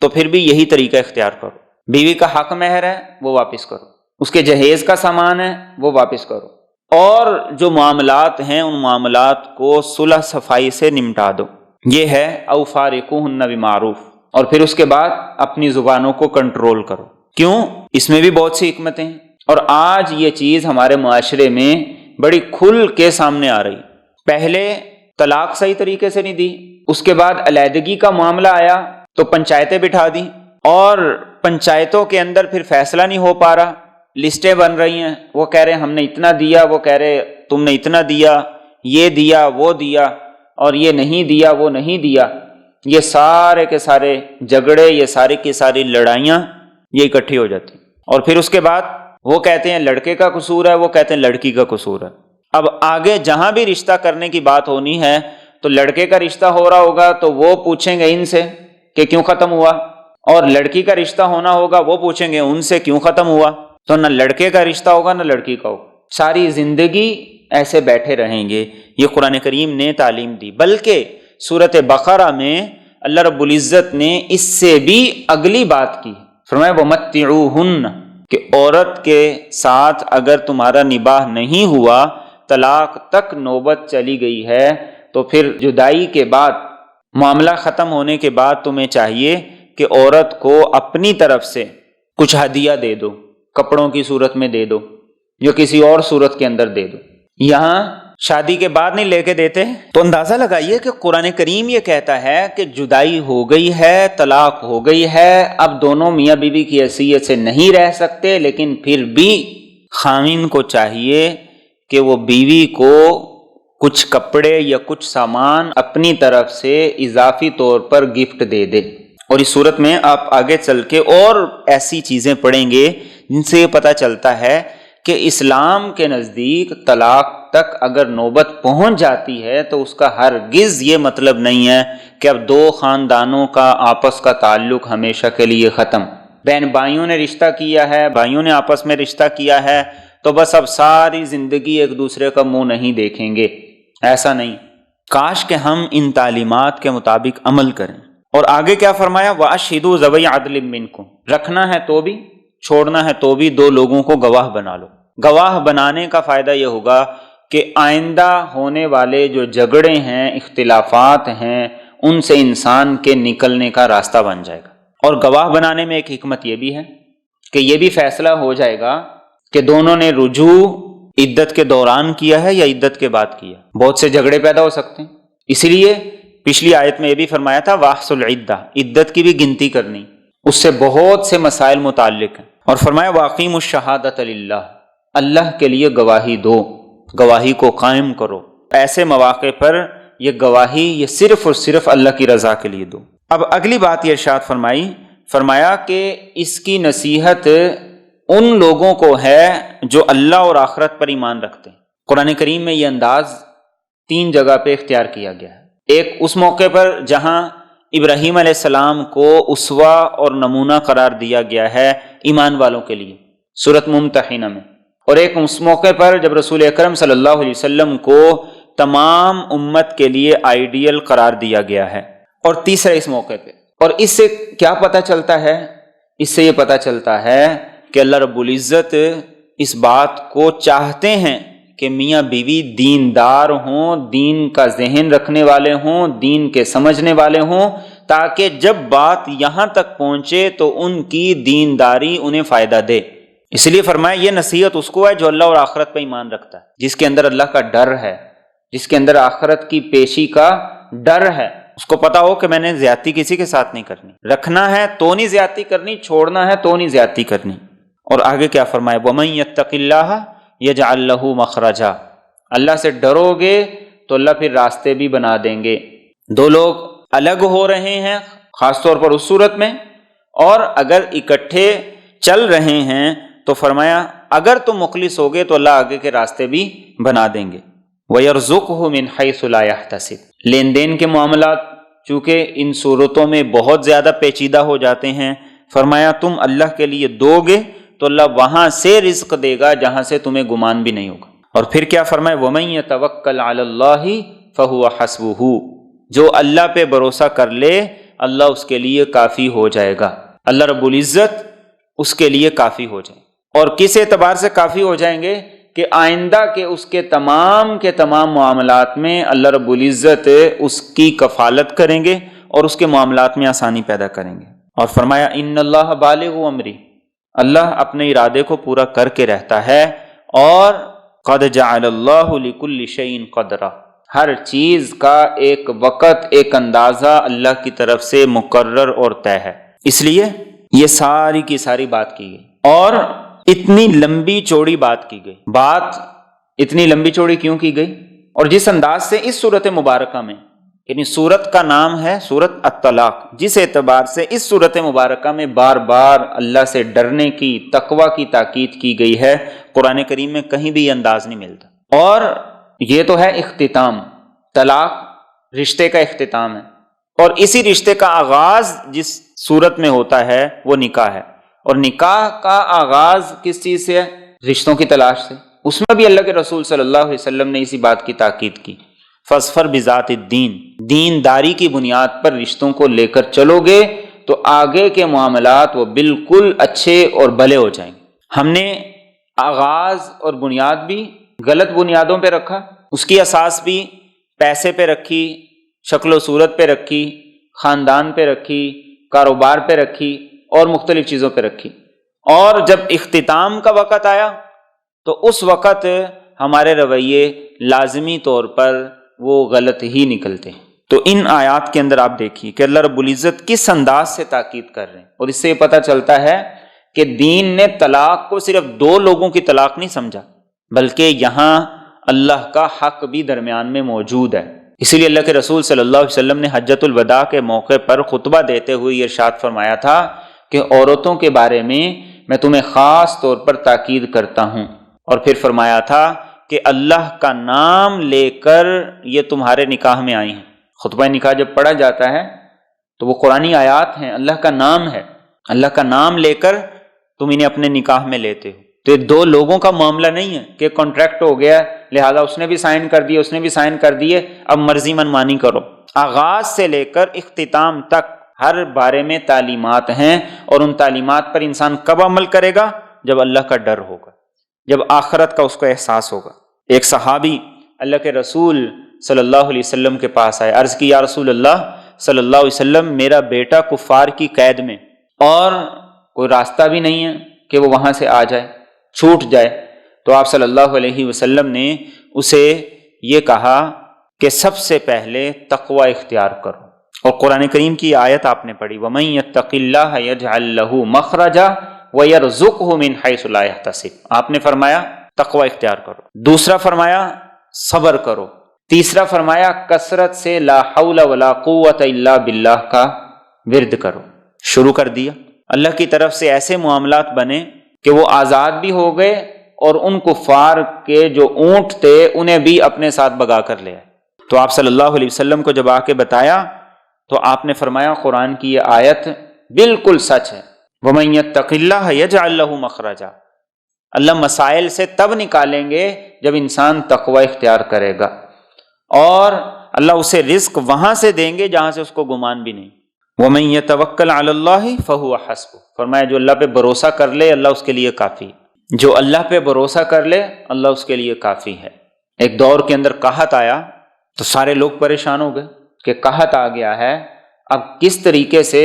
تو پھر بھی یہی طریقہ اختیار کرو۔ بیوی کا حق مہر ہے وہ واپس کرو، اس کے جہیز کا سامان ہے وہ واپس کرو، اور جو معاملات ہیں ان معاملات کو صلح صفائی سے نمٹا دو۔ یہ ہے او فارقوہن بمعروف۔ اور پھر اس کے بعد اپنی زبانوں کو کنٹرول کرو۔ کیوں؟ اس میں بھی بہت سی حکمتیں ہیں، اور آج یہ چیز ہمارے معاشرے میں بڑی کھل کے سامنے آ رہی۔ پہلے طلاق صحیح طریقے سے نہیں دی، اس کے بعد علیحدگی کا معاملہ آیا تو پنچایتیں بٹھا دی، اور پنچایتوں کے اندر پھر فیصلہ نہیں ہو پا رہا، لسٹیں بن رہی ہیں، وہ کہہ رہے ہم نے اتنا دیا، وہ کہہ رہے تم نے اتنا دیا، یہ دیا وہ دیا، اور یہ نہیں دیا وہ نہیں دیا۔ یہ سارے کے سارے جھگڑے، یہ ساری کی ساری لڑائیاں یہ اکٹھی ہو جاتی، اور پھر اس کے بعد وہ کہتے ہیں لڑکے کا قصور ہے، وہ کہتے ہیں لڑکی کا قصور ہے۔ اب آگے جہاں بھی رشتہ کرنے کی بات ہونی ہے تو لڑکے کا رشتہ ہو رہا ہوگا تو وہ پوچھیں گے ان سے کہ کیوں ختم ہوا، اور لڑکی کا رشتہ ہونا ہوگا وہ پوچھیں گے ان سے کیوں ختم ہوا۔ تو نہ لڑکے کا رشتہ ہوگا نہ لڑکی کا ہوگا، ساری زندگی ایسے بیٹھے رہیں گے۔ یہ قرآن کریم نے تعلیم دی، بلکہ سورۃ بقرہ میں اللہ رب العزت نے اس سے بھی اگلی بات کی، فرمایا وَمَتِّعُوهُنَّ، کہ عورت کے ساتھ اگر تمہارا نباہ نہیں ہوا، طلاق تک نوبت چلی گئی ہے، تو پھر جدائی کے بعد، معاملہ ختم ہونے کے بعد تمہیں چاہیے کہ عورت کو اپنی طرف سے کچھ ہدیہ دے دو، کپڑوں کی صورت میں دے دو یا کسی اور صورت کے اندر دے دو۔ یہاں شادی کے بعد نہیں لے کے دیتے، تو اندازہ لگائیے کہ قرآن کریم یہ کہتا ہے کہ جدائی ہو گئی ہے، طلاق ہو گئی ہے، اب دونوں میاں بیوی کی حیثیت سے نہیں رہ سکتے، لیکن پھر بھی خاوند کو چاہیے کہ وہ بیوی کو کچھ کپڑے یا کچھ سامان اپنی طرف سے اضافی طور پر گفٹ دے دے۔ اور اس صورت میں آپ آگے چل کے اور ایسی چیزیں پڑھیں گے جن سے یہ پتہ چلتا ہے کہ اسلام کے نزدیک طلاق تک اگر نوبت پہنچ جاتی ہے تو اس کا ہرگز یہ مطلب نہیں ہے کہ اب دو خاندانوں کا آپس کا تعلق ہمیشہ کے لیے ختم۔ بہن بھائیوں نے رشتہ کیا ہے، بھائیوں نے آپس میں رشتہ کیا ہے، تو بس اب ساری زندگی ایک دوسرے کا منہ نہیں دیکھیں گے، ایسا نہیں۔ کاش کہ ہم ان تعلیمات کے مطابق عمل کریں۔ اور آگے کیا فرمایا؟ وَأَشْهِدُوا ذَوَيْ عَدْلٍ مِّنْكُمْ، رکھنا ہے تو بھی، چھوڑنا ہے تو بھی دو لوگوں کو گواہ بنا لو۔ گواہ بنانے کا فائدہ یہ ہوگا کہ آئندہ ہونے والے جو جھگڑے ہیں، اختلافات ہیں، ان سے انسان کے نکلنے کا راستہ بن جائے گا۔ اور گواہ بنانے میں ایک حکمت یہ بھی ہے کہ یہ بھی فیصلہ ہو جائے گا کہ دونوں نے رجوع عدت کے دوران کیا ہے یا عدت کے بعد کیا۔ بہت سے جھگڑے پیدا ہو سکتے ہیں، اسی لیے پچھلی آیت میں یہ بھی فرمایا تھا وَأَحْصُوا الْعِدَّةَ، عدت کی بھی گنتی کرنی، اس سے بہت سے مسائل متعلق ہیں۔ اور فرمایا وَأَقِیمُوا الشَّهَادَةَ لِلَّهِ، اللہ کے لیے گواہی دو، گواہی کو قائم کرو۔ ایسے مواقع پر یہ گواہی یہ صرف اور صرف اللہ کی رضا کے لیے دو۔ اب اگلی بات یہ ارشاد فرمایا کہ اس کی نصیحت ان لوگوں کو ہے جو اللہ اور آخرت پر ایمان رکھتے ہیں۔ قرآن کریم میں یہ انداز 3 جگہ پہ اختیار کیا گیا ہے۔ ایک اس موقع پر جہاں ابراہیم علیہ السلام کو اسوہ اور نمونہ قرار دیا گیا ہے ایمان والوں کے لیے، سورۃ ممتحنہ میں، اور ایک اس موقع پر جب رسول اکرم صلی اللہ علیہ وسلم کو تمام امت کے لیے آئیڈیل قرار دیا گیا ہے، اور تیسرا اس موقع پہ۔ اور اس سے کیا پتہ چلتا ہے؟ اس سے یہ پتہ چلتا ہے کہ اللہ رب العزت اس بات کو چاہتے ہیں کہ میاں بیوی دیندار ہوں، دین کا ذہن رکھنے والے ہوں، دین کے سمجھنے والے ہوں، تاکہ جب بات یہاں تک پہنچے تو ان کی دینداری انہیں فائدہ دے۔ اس لیے فرمایا یہ نصیحت اس کو ہے جو اللہ اور آخرت پہ ایمان رکھتا ہے، جس کے اندر اللہ کا ڈر ہے، جس کے اندر آخرت کی پیشی کا ڈر ہے، اس کو پتا ہو کہ میں نے زیادتی کسی کے ساتھ نہیں کرنی، رکھنا ہے تو نہیں زیادتی کرنی، چھوڑنا ہے تو نہیں زیادتی کرنی۔ اور آگے کیا فرمایا؟ وَمَن يَتَّقِ اللَّهَ يَجْعَل لَّهُ مَخْرَجًا، اللہ سے ڈرو گے تو اللہ پھر راستے بھی بنا دیں گے۔ دو لوگ الگ ہو رہے ہیں خاص طور پر اس صورت میں، اور اگر اکٹھے چل رہے ہیں تو فرمایا اگر تم مخلص ہوگے تو اللہ آگے کے راستے بھی بنا دیں گے۔ وَيَرْزُقْهُ مِنْ حَيْثُ لَا يَحْتَسِبُ، لین دین کے معاملات چونکہ ان صورتوں میں بہت زیادہ پیچیدہ ہو جاتے ہیں، فرمایا تم اللہ کے لیے دو گے تو اللہ وہاں سے رزق دے گا جہاں سے تمہیں گمان بھی نہیں ہوگا۔ اور پھر کیا فرمایا؟ وَمَن يَتَوَكَّلْ عَلَى اللَّهِ فَهُوَ حَسْبُهُ، جو اللہ پہ بھروسہ کر لے اللہ اس کے لیے کافی ہو جائے گا، اللہ رب العزت اس کے لیے کافی ہو جائے۔ اور کس اعتبار سے کافی ہو جائیں گے؟ کہ آئندہ کے اس کے تمام معاملات میں اللہ رب العزت اس کی کفالت کریں گے اور اس کے معاملات میں آسانی پیدا کریں گے۔ اور فرمایا ان اللہ بالغ امری، اللہ اپنے ارادے کو پورا کر کے رہتا ہے، اور قد جعل اللہ لکل شیء قدرا، ہر چیز کا ایک وقت ایک اندازہ اللہ کی طرف سے مقرر اور طے ہے۔ اس لیے یہ ساری کی ساری بات کی گئی، اور اتنی لمبی چوڑی بات کی گئی۔ بات اتنی لمبی چوڑی کیوں کی گئی؟ اور جس انداز سے اس سورت مبارکہ میں، یعنی سورت کا نام ہے سورت الطلاق، جس اعتبار سے اس سورت مبارکہ میں بار بار اللہ سے ڈرنے کی، تقوی کی تاکید کی گئی ہے، قرآن کریم میں کہیں بھی یہ انداز نہیں ملتا۔ اور یہ تو ہے اختتام، طلاق رشتے کا اختتام ہے، اور اسی رشتے کا آغاز جس صورت میں ہوتا ہے وہ نکاح ہے، اور نکاح کا آغاز کس چیز سے ہے؟ رشتوں کی تلاش سے۔ اس میں بھی اللہ کے رسول صلی اللہ علیہ وسلم نے اسی بات کی تاکید کی، فَاظْفَرْ بِذَاتِ الدِّین، دینداری کی بنیاد پر رشتوں کو لے کر چلو گے تو آگے کے معاملات وہ بالکل اچھے اور بھلے ہو جائیں گے۔ ہم نے آغاز اور بنیاد بھی غلط بنیادوں پہ رکھا، اس کی اساس بھی پیسے پہ رکھی، شکل و صورت پہ رکھی، خاندان پہ رکھی، کاروبار پہ رکھی، اور مختلف چیزوں پہ رکھی، اور جب اختتام کا وقت آیا تو اس وقت ہمارے رویے لازمی طور پر وہ غلط ہی نکلتے ہیں۔ تو ان آیات کے اندر آپ دیکھیے کہ اللہ رب العزت کس انداز سے تاکید کر رہے ہیں، اور اس سے یہ پتہ چلتا ہے کہ دین نے طلاق کو صرف دو لوگوں کی طلاق نہیں سمجھا، بلکہ یہاں اللہ کا حق بھی درمیان میں موجود ہے۔ اسی لیے اللہ کے رسول صلی اللہ علیہ وسلم نے حجۃ الوداع کے موقع پر خطبہ دیتے ہوئے یہ ارشاد فرمایا تھا کہ عورتوں کے بارے میں تمہیں خاص طور پر تاکید کرتا ہوں، اور پھر فرمایا تھا کہ اللہ کا نام لے کر یہ تمہارے نکاح میں آئی ہیں۔ خطبہ نکاح جب پڑھا جاتا ہے تو وہ قرآنی آیات ہیں، اللہ کا نام ہے، اللہ کا نام لے کر تم انہیں اپنے نکاح میں لیتے ہو۔ تو یہ دو لوگوں کا معاملہ نہیں ہے کہ کانٹریکٹ ہو گیا لہذا اس نے بھی سائن کر دیے، اس نے بھی سائن کر دیے، اب مرضی منمانی کرو۔ آغاز سے لے کر اختتام تک ہر بارے میں تعلیمات ہیں، اور ان تعلیمات پر انسان کب عمل کرے گا؟ جب اللہ کا ڈر ہوگا، جب آخرت کا اس کو احساس ہوگا۔ ایک صحابی اللہ کے رسول صلی اللہ علیہ وسلم کے پاس آئے، عرض کی یا رسول اللہ صلی اللہ علیہ وسلم میرا بیٹا کفار کی قید میں، اور کوئی راستہ بھی نہیں ہے کہ وہ وہاں سے آ جائے، چھوٹ جائے۔ تو آپ صلی اللہ علیہ وسلم نے اسے یہ کہا کہ سب سے پہلے تقوی اختیار کرو، اور قرآن کریم کی آیت آپ نے پڑھی وَمَن يَتَّقِ اللَّهَ يَجْعَل لَّهُ مَخْرَجًا وَيَرْزُقْهُ مِنْ حَيْثُ لَا يَحْتَسِبُ، آپ نے فرمایا تقوی اختیار کرو، دوسرا فرمایا صبر کرو، تیسرا فرمایا کثرت سے لا حول ولا قوت الا باللہ کا ورد کرو۔ شروع کر دیا، اللہ کی طرف سے ایسے معاملات بنے کہ وہ آزاد بھی ہو گئے، اور ان کفار کے جو اونٹ تھے انہیں بھی اپنے ساتھ بگا کر لے آئے۔ تو آپ صلی اللہ علیہ وسلم کو جب آ کے بتایا تو آپ نے فرمایا قرآن کی یہ آیت بالکل سچ ہے، وَمَن يَتَّقِ اللَّهَ يَجْعَل لَّهُ مَخْرَجًا، اللہ مسائل سے تب نکالیں گے جب انسان تقوی اختیار کرے گا، اور اللہ اسے رزق وہاں سے دیں گے جہاں سے اس کو گمان بھی نہیں۔ وَمَن يَتَوَكَّلْ عَلَى اللَّهِ فَهُوَ حَسْبُهُ، فرمایا جو اللہ پہ بھروسہ کر لے اللہ اس کے لیے کافی ہے، جو اللہ پہ بھروسہ کر لے اللہ اس کے لیے کافی ہے۔ ایک دور کے اندر قحط آیا تو سارے لوگ پریشان ہو گئے کہ قحط آ گیا ہے، اب کس طریقے سے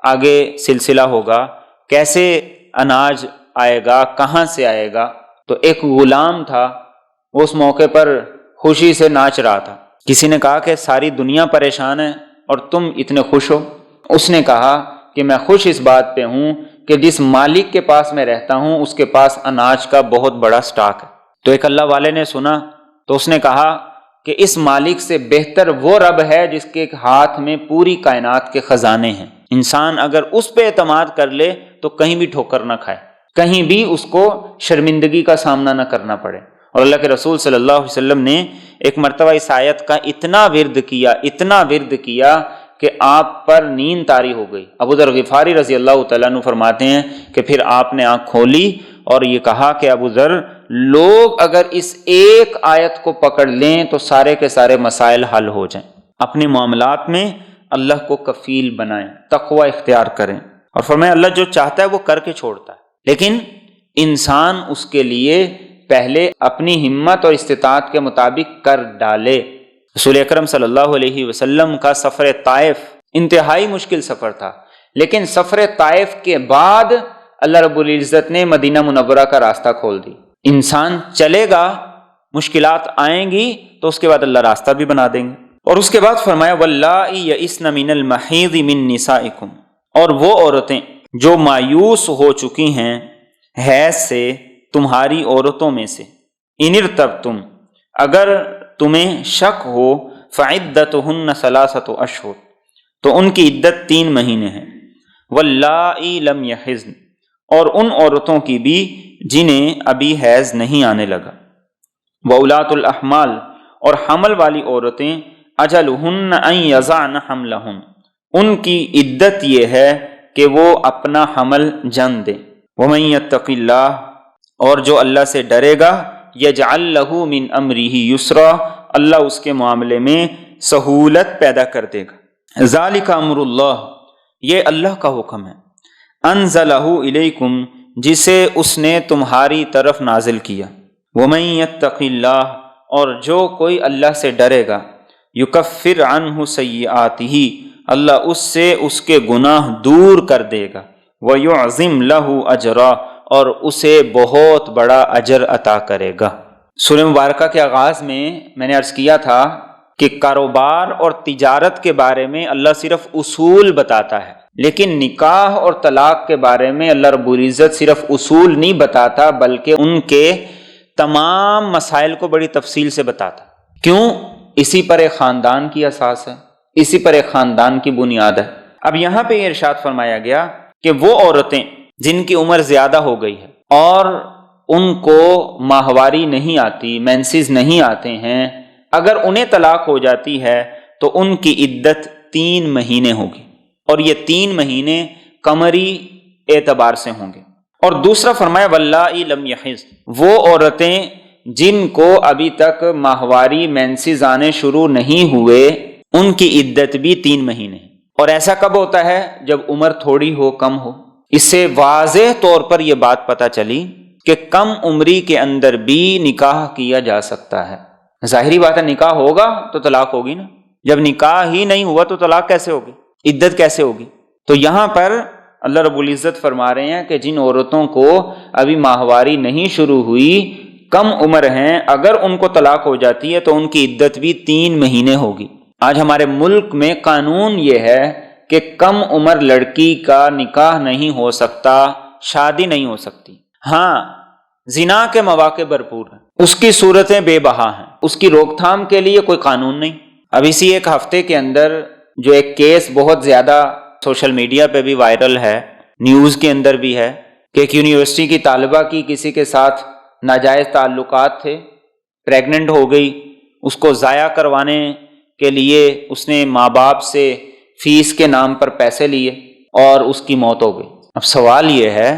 آگے سلسلہ ہوگا، کیسے اناج آئے گا، کہاں سے آئے گا؟ تو ایک غلام تھا، وہ اس موقع پر خوشی سے ناچ رہا تھا۔ کسی نے کہا کہ ساری دنیا پریشان ہے اور تم اتنے خوش ہو؟ اس نے کہا کہ میں خوش اس بات پہ ہوں کہ جس مالک کے پاس میں رہتا ہوں اس کے پاس اناج کا بہت بڑا سٹاک ہے۔ تو ایک اللہ والے نے سنا تو اس نے کہا کہ اس مالک سے بہتر وہ رب ہے جس کے ہاتھ میں پوری کائنات کے خزانے ہیں، انسان اگر اس پہ اعتماد کر لے تو کہیں بھی ٹھوکر نہ کھائے، کہیں بھی اس کو شرمندگی کا سامنا نہ کرنا پڑے۔ اور اللہ کے رسول صلی اللہ علیہ وسلم نے ایک مرتبہ اس آیت کا اتنا ورد کیا کہ آپ پر نیند طاری ہو گئی۔ ابو ذر غفاری رضی اللہ تعالیٰ عنہ فرماتے ہیں کہ پھر آپ نے آنکھ کھولی اور یہ کہا کہ ابو ذر، لوگ اگر اس ایک آیت کو پکڑ لیں تو سارے کے سارے مسائل حل ہو جائیں۔ اپنے معاملات میں اللہ کو کفیل بنائیں، تقوی اختیار کریں، اور فرمایا اللہ جو چاہتا ہے وہ کر کے چھوڑتا ہے، لیکن انسان اس کے لیے پہلے اپنی ہمت اور استطاعت کے مطابق کر ڈالے۔ رسول اکرم صلی اللہ علیہ وسلم کا سفر طائف انتہائی مشکل سفر تھا، لیکن سفر طائف کے بعد اللہ رب العزت نے مدینہ منورہ کا راستہ کھول دی۔ انسان چلے گا، مشکلات آئیں گی تو اس کے بعد اللہ راستہ بھی بنا دیں گے۔ اور اس کے بعد فرمایا وَاللَّائِي يَئِسْنَ مِنَ الْمَحِيضِ مِن نِّسَائِكُمْ، اور وہ عورتیں جو مایوس ہو چکی ہیں حیض سے تمہاری عورتوں میں سے، ان ارتبتم، اگر تمہیں شک ہو، فعدتہن ثلاثۃ اشہر، تو ان کی عدت 3 مہینے ہیں، واللائی لم یحضن، اور ان عورتوں کی بھی جنہیں ابھی حیض نہیں آنے لگا، وأولاۃ الاحمال، اور حمل والی عورتیں، اجلہن ان یضعن حملہن، ان کی عدت یہ ہے کہ وہ اپنا حمل جن دیں، ومن یتق اللہ، اور جو اللہ سے ڈرے گا، یجعل لہ من امرہ یسرا، اللہ اس کے معاملے میں سہولت پیدا کر دے گا۔ ذالک امر اللہ، یہ اللہ کا حکم ہے، انزلہ الیکم، جسے اس نے تمہاری طرف نازل کیا، ومن یتق اللہ، اور جو کوئی اللہ سے ڈرے گا، یکفر عنہ سیئاتہ، اللہ اس سے اس کے گناہ دور کر دے گا، ویعظم لہ اجرا، اور اسے بہت بڑا اجر عطا کرے گا۔ سورہ مبارکہ کے آغاز میں نے عرض کیا تھا کہ کاروبار اور تجارت کے بارے میں اللہ صرف اصول بتاتا ہے، لیکن نکاح اور طلاق کے بارے میں اللہ رب العزت صرف اصول نہیں بتاتا بلکہ ان کے تمام مسائل کو بڑی تفصیل سے بتاتا۔ کیوں؟ اسی پر ایک خاندان کی اساس ہے، اسی پر ایک خاندان کی بنیاد ہے۔ اب یہاں پہ یہ ارشاد فرمایا گیا کہ وہ عورتیں جن کی عمر زیادہ ہو گئی ہے اور ان کو ماہواری نہیں آتی، مینسز نہیں آتے ہیں، اگر انہیں طلاق ہو جاتی ہے تو ان کی عدت 3 مہینے ہوگی، اور یہ 3 مہینے قمری اعتبار سے ہوں گے۔ اور دوسرا فرمایا واللائی لم یحض، وہ عورتیں جن کو ابھی تک ماہواری مینسز آنے شروع نہیں ہوئے، ان کی عدت بھی 3 مہینے۔ اور ایسا کب ہوتا ہے؟ جب عمر تھوڑی ہو، کم ہو۔ اس سے واضح طور پر یہ بات پتہ چلی کہ کم عمری کے اندر بھی نکاح کیا جا سکتا ہے۔ ظاہری بات ہے، نکاح ہوگا تو طلاق ہوگی نا، جب نکاح ہی نہیں ہوا تو طلاق کیسے ہوگی، عدت کیسے ہوگی؟ تو یہاں پر اللہ رب العزت فرما رہے ہیں کہ جن عورتوں کو ابھی ماہواری نہیں شروع ہوئی، کم عمر ہیں، اگر ان کو طلاق ہو جاتی ہے تو ان کی عدت بھی 3 مہینے ہوگی۔ آج ہمارے ملک میں قانون یہ ہے کہ کم عمر لڑکی کا نکاح نہیں ہو سکتا، شادی نہیں ہو سکتی۔ ہاں، زنا کے مواقع بھرپور ہیں، اس کی صورتیں بے بہا ہیں، اس کی روک تھام کے لیے کوئی قانون نہیں۔ اب اسی ایک ہفتے کے اندر جو ایک کیس بہت زیادہ سوشل میڈیا پہ بھی وائرل ہے، نیوز کے اندر بھی ہے، کہ ایک یونیورسٹی کی طالبہ کی کسی کے ساتھ ناجائز تعلقات تھے، پریگننٹ ہو گئی، اس کو ضائع کروانے کے لیے اس نے ماں باپ سے فیس کے نام پر پیسے لیے اور اس کی موت ہو گئی۔ اب سوال یہ ہے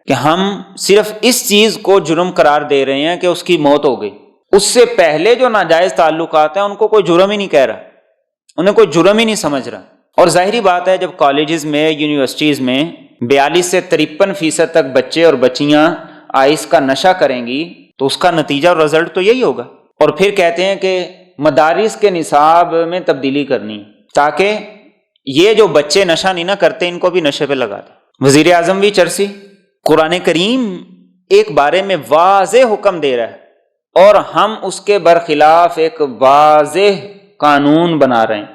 کہ ہم صرف اس چیز کو جرم قرار دے رہے ہیں کہ اس کی موت ہو گئی، اس سے پہلے جو ناجائز تعلقات ہیں ان کو کوئی جرم ہی نہیں کہہ رہا، انہیں کوئی جرم ہی نہیں سمجھ رہا۔ اور ظاہری بات ہے، جب کالجز میں، یونیورسٹیز میں 42 سے 53% تک بچے اور بچیاں آئس کا نشہ کریں گی تو اس کا نتیجہ اور رزلٹ تو یہی ہوگا۔ اور پھر کہتے ہیں کہ مدارس کے نصاب میں تبدیلی کرنی تاکہ یہ جو بچے نشہ نہیں نہ کرتے ان کو بھی نشے پہ لگا دیں۔ وزیر اعظم بھی چرسی، قرآن کریم ایک بارے میں واضح حکم دے رہا ہے اور ہم اس کے برخلاف ایک واضح قانون بنا رہے ہیں،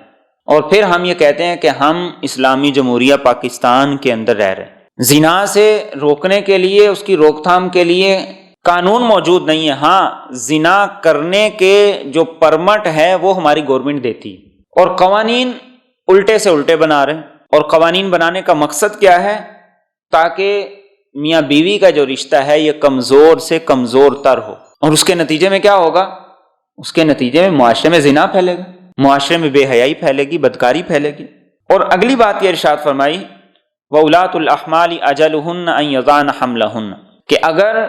اور پھر ہم یہ کہتے ہیں کہ ہم اسلامی جمہوریہ پاکستان کے اندر رہ رہے ہیں۔ زنا سے روکنے کے لیے، اس کی روک تھام کے لیے قانون موجود نہیں ہے، ہاں زنا کرنے کے جو پرمٹ ہے وہ ہماری گورنمنٹ دیتی ہے، اور قوانین الٹے سے الٹے بنا رہے ہیں۔ اور قوانین بنانے کا مقصد کیا ہے؟ تاکہ میاں بیوی کا جو رشتہ ہے یہ کمزور سے کمزور تر ہو، اور اس کے نتیجے میں کیا ہوگا؟ اس کے نتیجے میں معاشرے میں زنا پھیلے گا، معاشرے میں بے حیائی پھیلے گی، بدکاری پھیلے گی۔ اور اگلی بات یہ ارشاد فرمائی وَأُولَاتُ الْأَحْمَالِ أَجَلُهُنَّ أَن يَضَعْنَ حَمْلَهُنَّ، کہ اگر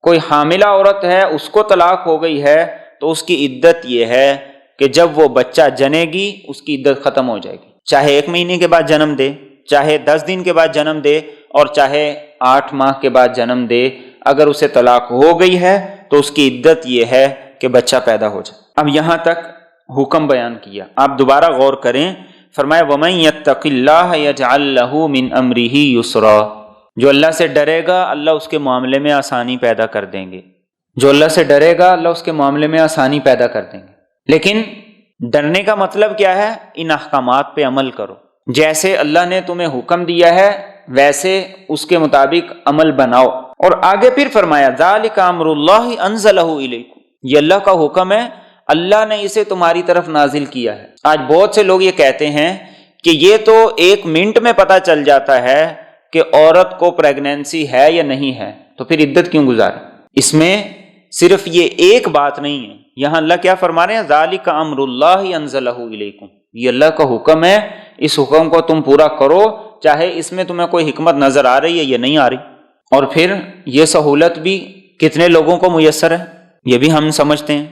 کوئی حاملہ عورت ہے، اس کو طلاق ہو گئی ہے تو اس کی عدت یہ ہے کہ جب وہ بچہ جنے گی اس کی عدت ختم ہو جائے گی، چاہے 1 مہینے کے بعد جنم دے، چاہے 10 دن کے بعد جنم دے، اور چاہے 8 ماہ کے بعد جنم دے، اگر اسے طلاق ہو گئی ہے تو اس کی عدت یہ ہے کہ بچہ پیدا ہو جائے۔ اب یہاں تک حکم بیان کیا، آپ دوبارہ غور کریں، فرمایا وَمَن يَتَّقِ اللَّهَ يَجْعَل لَّهُ مِنْ أَمْرِهِ يُسْرًا، جو اللہ سے ڈرے گا اللہ اس کے معاملے میں آسانی پیدا کر دیں گے، جو اللہ سے ڈرے گا اللہ اس کے معاملے میں آسانی پیدا کر دیں گے۔ لیکن ڈرنے کا مطلب کیا ہے؟ ان احکامات پہ عمل کرو، جیسے اللہ نے تمہیں حکم دیا ہے ویسے اس کے مطابق عمل بناؤ۔ اور آگے پھر فرمایا ذَلِكَ أَمْرُ اللَّهِ أَنزَلَهُ إِلَيْكُمْ، یہ اللہ کا حکم ہے، اللہ نے اسے تمہاری طرف نازل کیا ہے۔ آج بہت سے لوگ یہ کہتے ہیں کہ یہ تو 1 منٹ میں پتہ چل جاتا ہے کہ عورت کو پریگنینسی ہے یا نہیں ہے، تو پھر عدت کیوں گزارے؟ اس میں صرف یہ ایک بات نہیں ہے، یہاں اللہ کیا فرما رہے ہیں؟ ذَلِكَ أَمْرُ اللَّهِ أَنزَلَهُ إِلَيْكُمْ، یہ اللہ کا حکم ہے، اس حکم کو تم پورا کرو، چاہے اس میں تمہیں کوئی حکمت نظر آ رہی ہے یا نہیں آ رہی۔ اور پھر یہ سہولت بھی کتنے لوگوں کو میسر ہے یہ بھی ہم سمجھتے ہیں،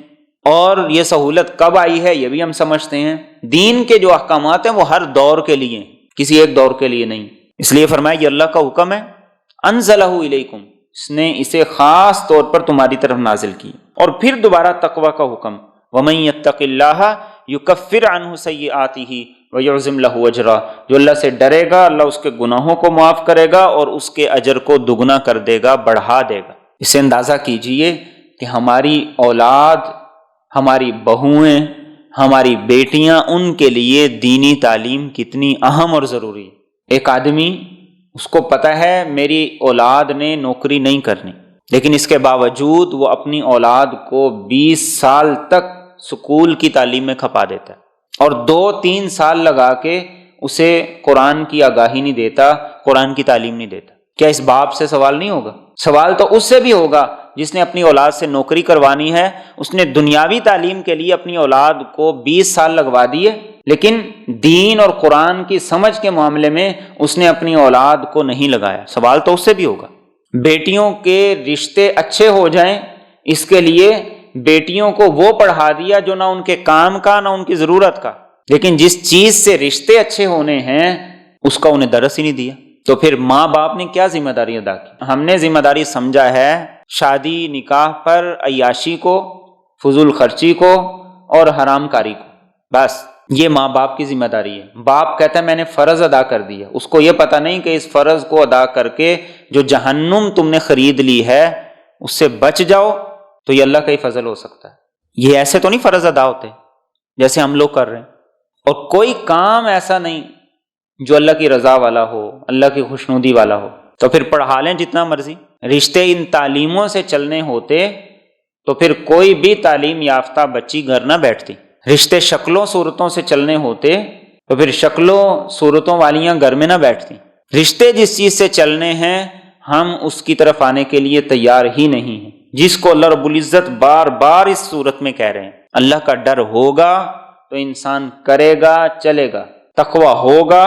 اور یہ سہولت کب آئی ہے یہ بھی ہم سمجھتے ہیں۔ دین کے جو احکامات ہیں وہ ہر دور کے لیے ہیں، کسی ایک دور کے لیے نہیں، اس لیے فرمایا یہ اللہ کا حکم ہے، انزلہ الیکم، اس نے اسے خاص طور پر تمہاری طرف نازل کی۔ اور پھر دوبارہ تقوی کا حکم، وَمَن يَتَّقِ اللَّهَ يُكَفِّرْ عَنْهُ سَيِّئَاتِهِ وَيُعْظِمْ لَهُ أَجْرًا، جو اللہ سے ڈرے گا اللہ اس کے گناہوں کو معاف کرے گا اور اس کے اجر کو دگنا کر دے گا، بڑھا دے گا۔ اسے اندازہ کیجئے کہ ہماری اولاد، ہماری بہویں، ہماری بیٹیاں، ان کے لیے دینی تعلیم کتنی اہم اور ضروری ہے۔ ایک آدمی اس کو پتہ ہے میری اولاد نے نوکری نہیں کرنی، لیکن اس کے باوجود وہ اپنی اولاد کو 20 سال تک سکول کی تعلیم میں کھپا دیتا ہے، اور 2-3 سال لگا کے اسے قرآن کی آگاہی نہیں دیتا، قرآن کی تعلیم نہیں دیتا۔ کیا اس باپ سے سوال نہیں ہوگا؟ سوال تو اس سے بھی ہوگا جس نے اپنی اولاد سے نوکری کروانی ہے، اس نے دنیاوی تعلیم کے لیے اپنی اولاد کو 20 سال لگوا دیے، لیکن دین اور قرآن کی سمجھ کے معاملے میں اس نے اپنی اولاد کو نہیں لگایا۔ سوال تو اس سے بھی ہوگا۔ بیٹیوں کے رشتے اچھے ہو جائیں، اس کے لیے بیٹیوں کو وہ پڑھا دیا جو نہ ان کے کام کا نہ ان کی ضرورت کا، لیکن جس چیز سے رشتے اچھے ہونے ہیں اس کا انہیں درس ہی نہیں دیا۔ تو پھر ماں باپ نے کیا ذمہ داری ادا کی؟ ہم نے ذمہ داری سمجھا ہے شادی نکاح پر عیاشی کو، فضول خرچی کو اور حرام کاری کو، بس یہ ماں باپ کی ذمہ داری ہے۔ باپ کہتا ہے میں نے فرض ادا کر دیا، اس کو یہ پتہ نہیں کہ اس فرض کو ادا کر کے جو جہنم تم نے خرید لی ہے اس سے بچ جاؤ تو یہ اللہ کا ہی فضل ہو سکتا ہے۔ یہ ایسے تو نہیں فرض ادا ہوتے جیسے ہم لوگ کر رہے ہیں، اور کوئی کام ایسا نہیں جو اللہ کی رضا والا ہو، اللہ کی خوشنودی والا ہو، تو پھر پڑھا لیں جتنا مرضی۔ رشتے ان تعلیموں سے چلنے ہوتے تو پھر کوئی بھی تعلیم یافتہ بچی گھر نہ بیٹھتی۔ رشتے شکلوں صورتوں سے چلنے ہوتے تو پھر شکلوں صورتوں والیاں گھر میں نہ بیٹھتی۔ رشتے جس چیز سے چلنے ہیں ہم اس کی طرف آنے کے لیے تیار ہی نہیں ہیں، جس کو اللہ رب العزت بار بار اس صورت میں کہہ رہے ہیں۔ اللہ کا ڈر ہوگا تو انسان کرے گا، چلے گا، تقوی ہوگا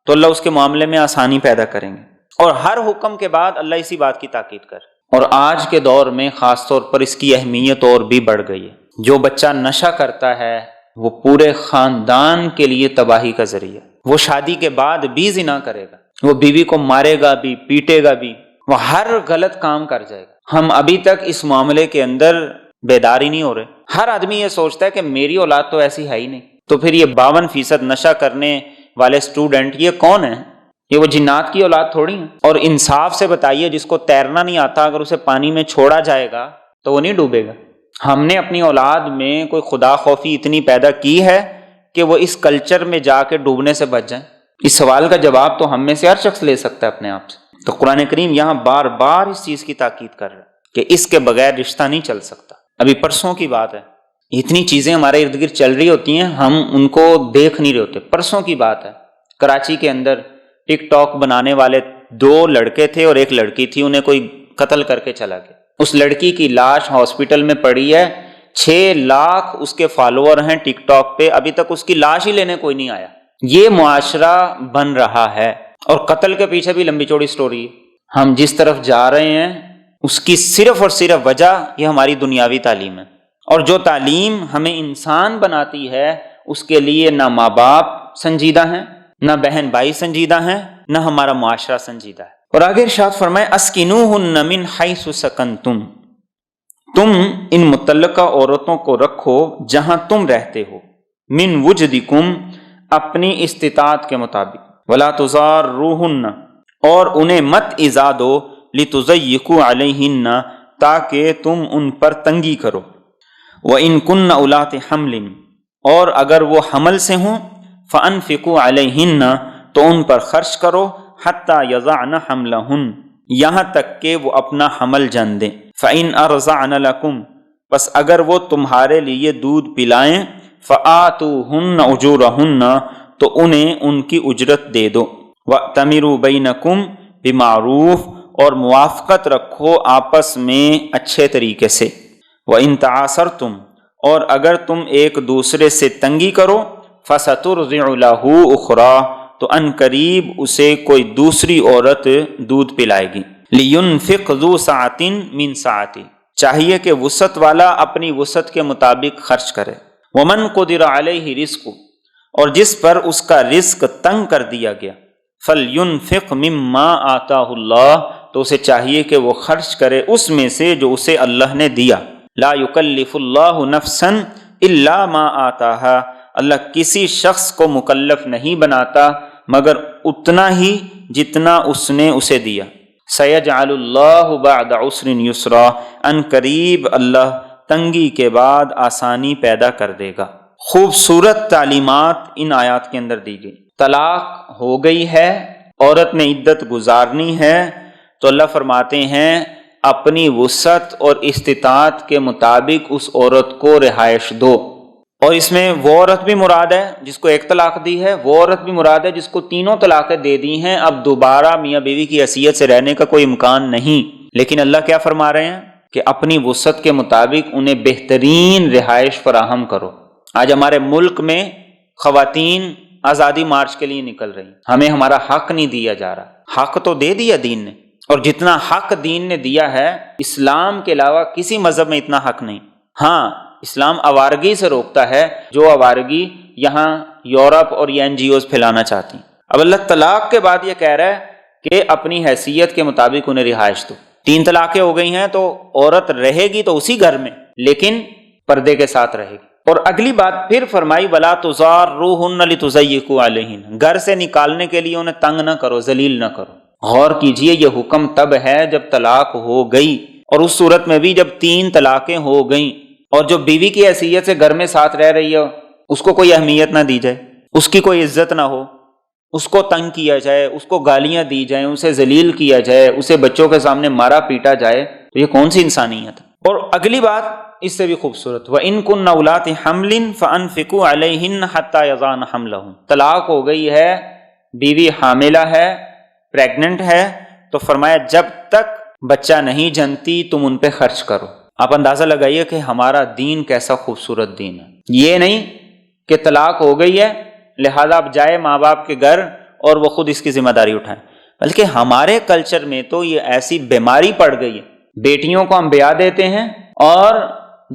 تو اللہ اس کے معاملے میں آسانی پیدا کریں گے۔ اور ہر حکم کے بعد اللہ اسی بات کی تاکید کر. اور آج کے دور میں خاص طور پر اس کی اہمیت اور بھی بڑھ گئی ہے. جو بچہ نشہ کرتا ہے وہ پورے خاندان کے لیے تباہی کا ذریعہ. وہ شادی کے بعد بھی زنا کرے گا، وہ بیوی کو مارے گا بھی، پیٹے گا بھی، وہ ہر غلط کام کر جائے گا. ہم ابھی تک اس معاملے کے اندر بیدار ہی نہیں ہو رہے. ہر آدمی یہ سوچتا ہے کہ میری اولاد تو ایسی ہے ہی نہیں. تو پھر یہ 52% نشہ کرنے والے اسٹوڈنٹ یہ کون ہیں؟ یہ وہ جنات کی اولاد تھوڑی ہیں. اور انصاف سے بتائیے، جس کو تیرنا نہیں آتا اگر اسے پانی میں چھوڑا جائے گا تو وہ نہیں ڈوبے گا. ہم نے اپنی اولاد میں کوئی خدا خوفی اتنی پیدا کی ہے کہ وہ اس کلچر میں جا کے ڈوبنے سے بچ جائیں؟ اس سوال کا جواب تو ہم میں سے ہر شخص لے سکتا ہے اپنے آپ سے. تو قرآن کریم یہاں بار بار اس چیز کی تاکید کر رہا ہے کہ اس کے بغیر رشتہ نہیں چل سکتا. ابھی پرسوں کی بات ہے، اتنی چیزیں ہمارے ارد گرد چل رہی ہوتی ہیں، ہم ان کو دیکھ نہیں رہے ہوتے. پرسوں کی بات ہے، کراچی کے اندر ٹک ٹاک بنانے والے 2 لڑکے تھے اور 1 لڑکی تھی، انہیں کوئی قتل کر کے چلا گیا. اس لڑکی کی لاش ہاسپٹل میں پڑی ہے، 6 لاکھ اس کے فالوور ہیں ٹک ٹاک پہ، ابھی تک اس کی لاش ہی لینے کوئی نہیں آیا. یہ معاشرہ بن رہا ہے. اور قتل کے پیچھے بھی لمبی چوڑی سٹوری ہے. ہم جس طرف جا رہے ہیں اس کی صرف اور صرف وجہ یہ ہماری دنیاوی تعلیم ہے. اور جو تعلیم ہمیں انسان بناتی ہے اس کے لیے نہ ماں باپ سنجیدہ ہیں، نہ بہن بھائی سنجیدہ ہیں، نہ ہمارا معاشرہ سنجیدہ ہے. اور آگے ارشاد فرمائے اسکنوہن من حیث سکنتم، تم ان متعلقہ عورتوں کو رکھو جہاں تم رہتے ہو، من وجدکم اپنی استطاعت کے مطابق، ولا تضاروہن اور انہیں مت ایذا دو، لتضیقوا علیہن تاکہ تم ان پر تنگی کرو، وَإِن كُنَّ أُولَاتِ حَمْلٍ اور اگر وہ حمل سے ہوں، فَأَنفِقُوا عَلَيْهِنَّ تو ان پر خرچ کرو، حَتَّى يَضَعْنَ حَمْلَهُنَّ یہاں تک کہ وہ اپنا حمل جن دیں. فَإِنْ أَرْضَعْنَ لَكُمْ پس اگر وہ تمہارے لیے دودھ پلائیں، فَآتُوهُنَّ أُجُورَهُنَّ تو انہیں ان کی اجرت دے دو. وَأْتَمِرُوا بَيْنَكُمْ بِمَعْرُوفٍ اور موافقت رکھو آپس میں اچھے طریقے سے. وَإِن تَعَاثَرْتُمْ اور اگر تم ایک دوسرے سے تنگی کرو، فَسَتُرْضِعُ لَهُ أُخْرَىٰ تو ان قریب اسے کوئی دوسری عورت دودھ پلائے گی. لِيُنْفِقْ ذُو سَعَةٍ مِّن سَعَتِهِ چاہیے کہ وسعت والا اپنی وسعت کے مطابق خرچ کرے. وَمَنْ قُدِرَ عَلَيْهِ رِزْقُهُ اور جس پر اس کا رزق تنگ کر دیا گیا، فَلْيُنْفِقْ مِمَّا آتَاهُ اللَّهُ تو اسے چاہیے کہ وہ خرچ کرے اس میں سے جو اسے اللہ نے دیا. لا یکلف اللہ نفسا الا ما آتاها اللہ کسی شخص کو مکلف نہیں بناتا مگر اتنا ہی جتنا اس نے اسے دیا. سیجعل اللہ بعد عسر یسرا ان قریب اللہ تنگی کے بعد آسانی پیدا کر دے گا. خوبصورت تعلیمات ان آیات کے اندر دی گئی. طلاق ہو گئی ہے، عورت نے عدت گزارنی ہے تو اللہ فرماتے ہیں اپنی وسعت اور استطاعت کے مطابق اس عورت کو رہائش دو. اور اس میں وہ عورت بھی مراد ہے جس کو 1 طلاق دی ہے، وہ عورت بھی مراد ہے جس کو 3 طلاقیں دے دی ہیں، اب دوبارہ میاں بیوی کی حیثیت سے رہنے کا کوئی امکان نہیں. لیکن اللہ کیا فرما رہے ہیں کہ اپنی وسعت کے مطابق انہیں بہترین رہائش فراہم کرو. آج ہمارے ملک میں خواتین آزادی مارچ کے لیے نکل رہی ہیں، ہمیں ہمارا حق نہیں دیا جا رہا. حق تو دے دیا دین نے، اور جتنا حق دین نے دیا ہے اسلام کے علاوہ کسی مذہب میں اتنا حق نہیں. ہاں اسلام آوارگی سے روکتا ہے، جو آوارگی یہاں یورپ اور یہ NGOs پھیلانا چاہتی ہیں. اب اللہ طلاق کے بعد یہ کہہ رہا ہے کہ اپنی حیثیت کے مطابق انہیں رہائش دو. 3 طلاقیں ہو گئی ہیں تو عورت رہے گی تو اسی گھر میں، لیکن پردے کے ساتھ رہے گی. اور اگلی بات پھر فرمائی وَلَا تُضَارُّوهُنَّ لِتُضَيِّقُوا عَلَيْهِنَّ گھر سے نکالنے کے لیے انہیں تنگ نہ کرو، ذلیل نہ کرو. غور کیجئے یہ حکم تب ہے جب طلاق ہو گئی، اور اس صورت میں بھی جب 3 طلاقیں ہو گئیں اور جو بیوی کی حیثیت سے گھر میں ساتھ رہ رہی ہے اس کو کوئی اہمیت نہ دی جائے، اس کی کوئی عزت نہ ہو، اس کو تنگ کیا جائے، اس کو گالیاں دی جائیں، اسے ذلیل کیا جائے، اسے بچوں کے سامنے مارا پیٹا جائے، تو یہ کون سی انسانیت ہے؟ اور اگلی بات اس سے بھی خوبصورت، وَإِن كُنَّ أُولَاتِ حَمْلٍ فَأَنفِقُوا عَلَيْهِنَّ حَتَّى يَضَعْنَ حَمْلَهُنَّ طلاق ہو گئی ہے، بیوی حاملہ ہے، پریگننٹ ہے، تو فرمایا جب تک بچہ نہیں جنتی تم ان پہ خرچ کرو. آپ اندازہ لگائیے کہ ہمارا دین کیسا خوبصورت دین ہے. یہ نہیں کہ طلاق ہو گئی ہے لہذا اب جائے ماں باپ کے گھر اور وہ خود اس کی ذمہ داری اٹھائیں. بلکہ ہمارے کلچر میں تو یہ ایسی بیماری پڑ گئی ہے، بیٹیوں کو ہم بیاہ دیتے ہیں اور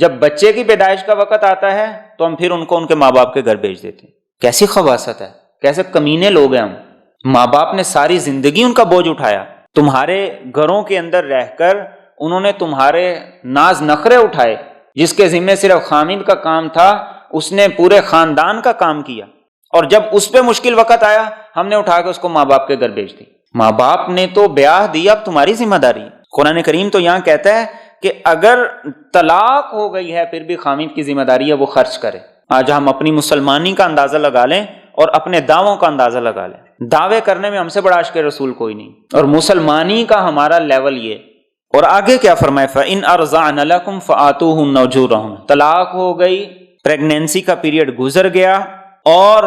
جب بچے کی پیدائش کا وقت آتا ہے تو ہم پھر ان کو ان کے ماں باپ کے گھر بھیج دیتے ہیں۔ کیسی خباثت ہے، کیسے کمینے لوگ ہیں ہم۔ ماں باپ نے ساری زندگی ان کا بوجھ اٹھایا، تمہارے گھروں کے اندر رہ کر انہوں نے تمہارے ناز نخرے اٹھائے، جس کے ذمہ صرف خامند کا کام تھا اس نے پورے خاندان کا کام کیا، اور جب اس پہ مشکل وقت آیا ہم نے اٹھا کے اس کو ماں باپ کے گھر بھیج دی۔ ماں باپ نے تو بیاہ دیا، اب تمہاری ذمہ داری۔ قرآن کریم تو یہاں کہتا ہے کہ اگر طلاق ہو گئی ہے پھر بھی خامند کی ذمہ داری ہے وہ خرچ کرے۔ آج ہم اپنی مسلمانی کا اندازہ لگا لیں اور اپنے دعووں کا اندازہ لگا لیں، دعوے کرنے میں ہم سے بڑا عاشق رسول کوئی نہیں، اور مسلمانی کا ہمارا لیول یہ۔ اور آگے کیا فرمائے، فَإِنْ أَرْضَعْنَ لَكُمْ فَآتُوهُنَّ أُجُورَهُنَّ، طلاق ہو گئی، پریگنینسی کا پیریڈ گزر گیا اور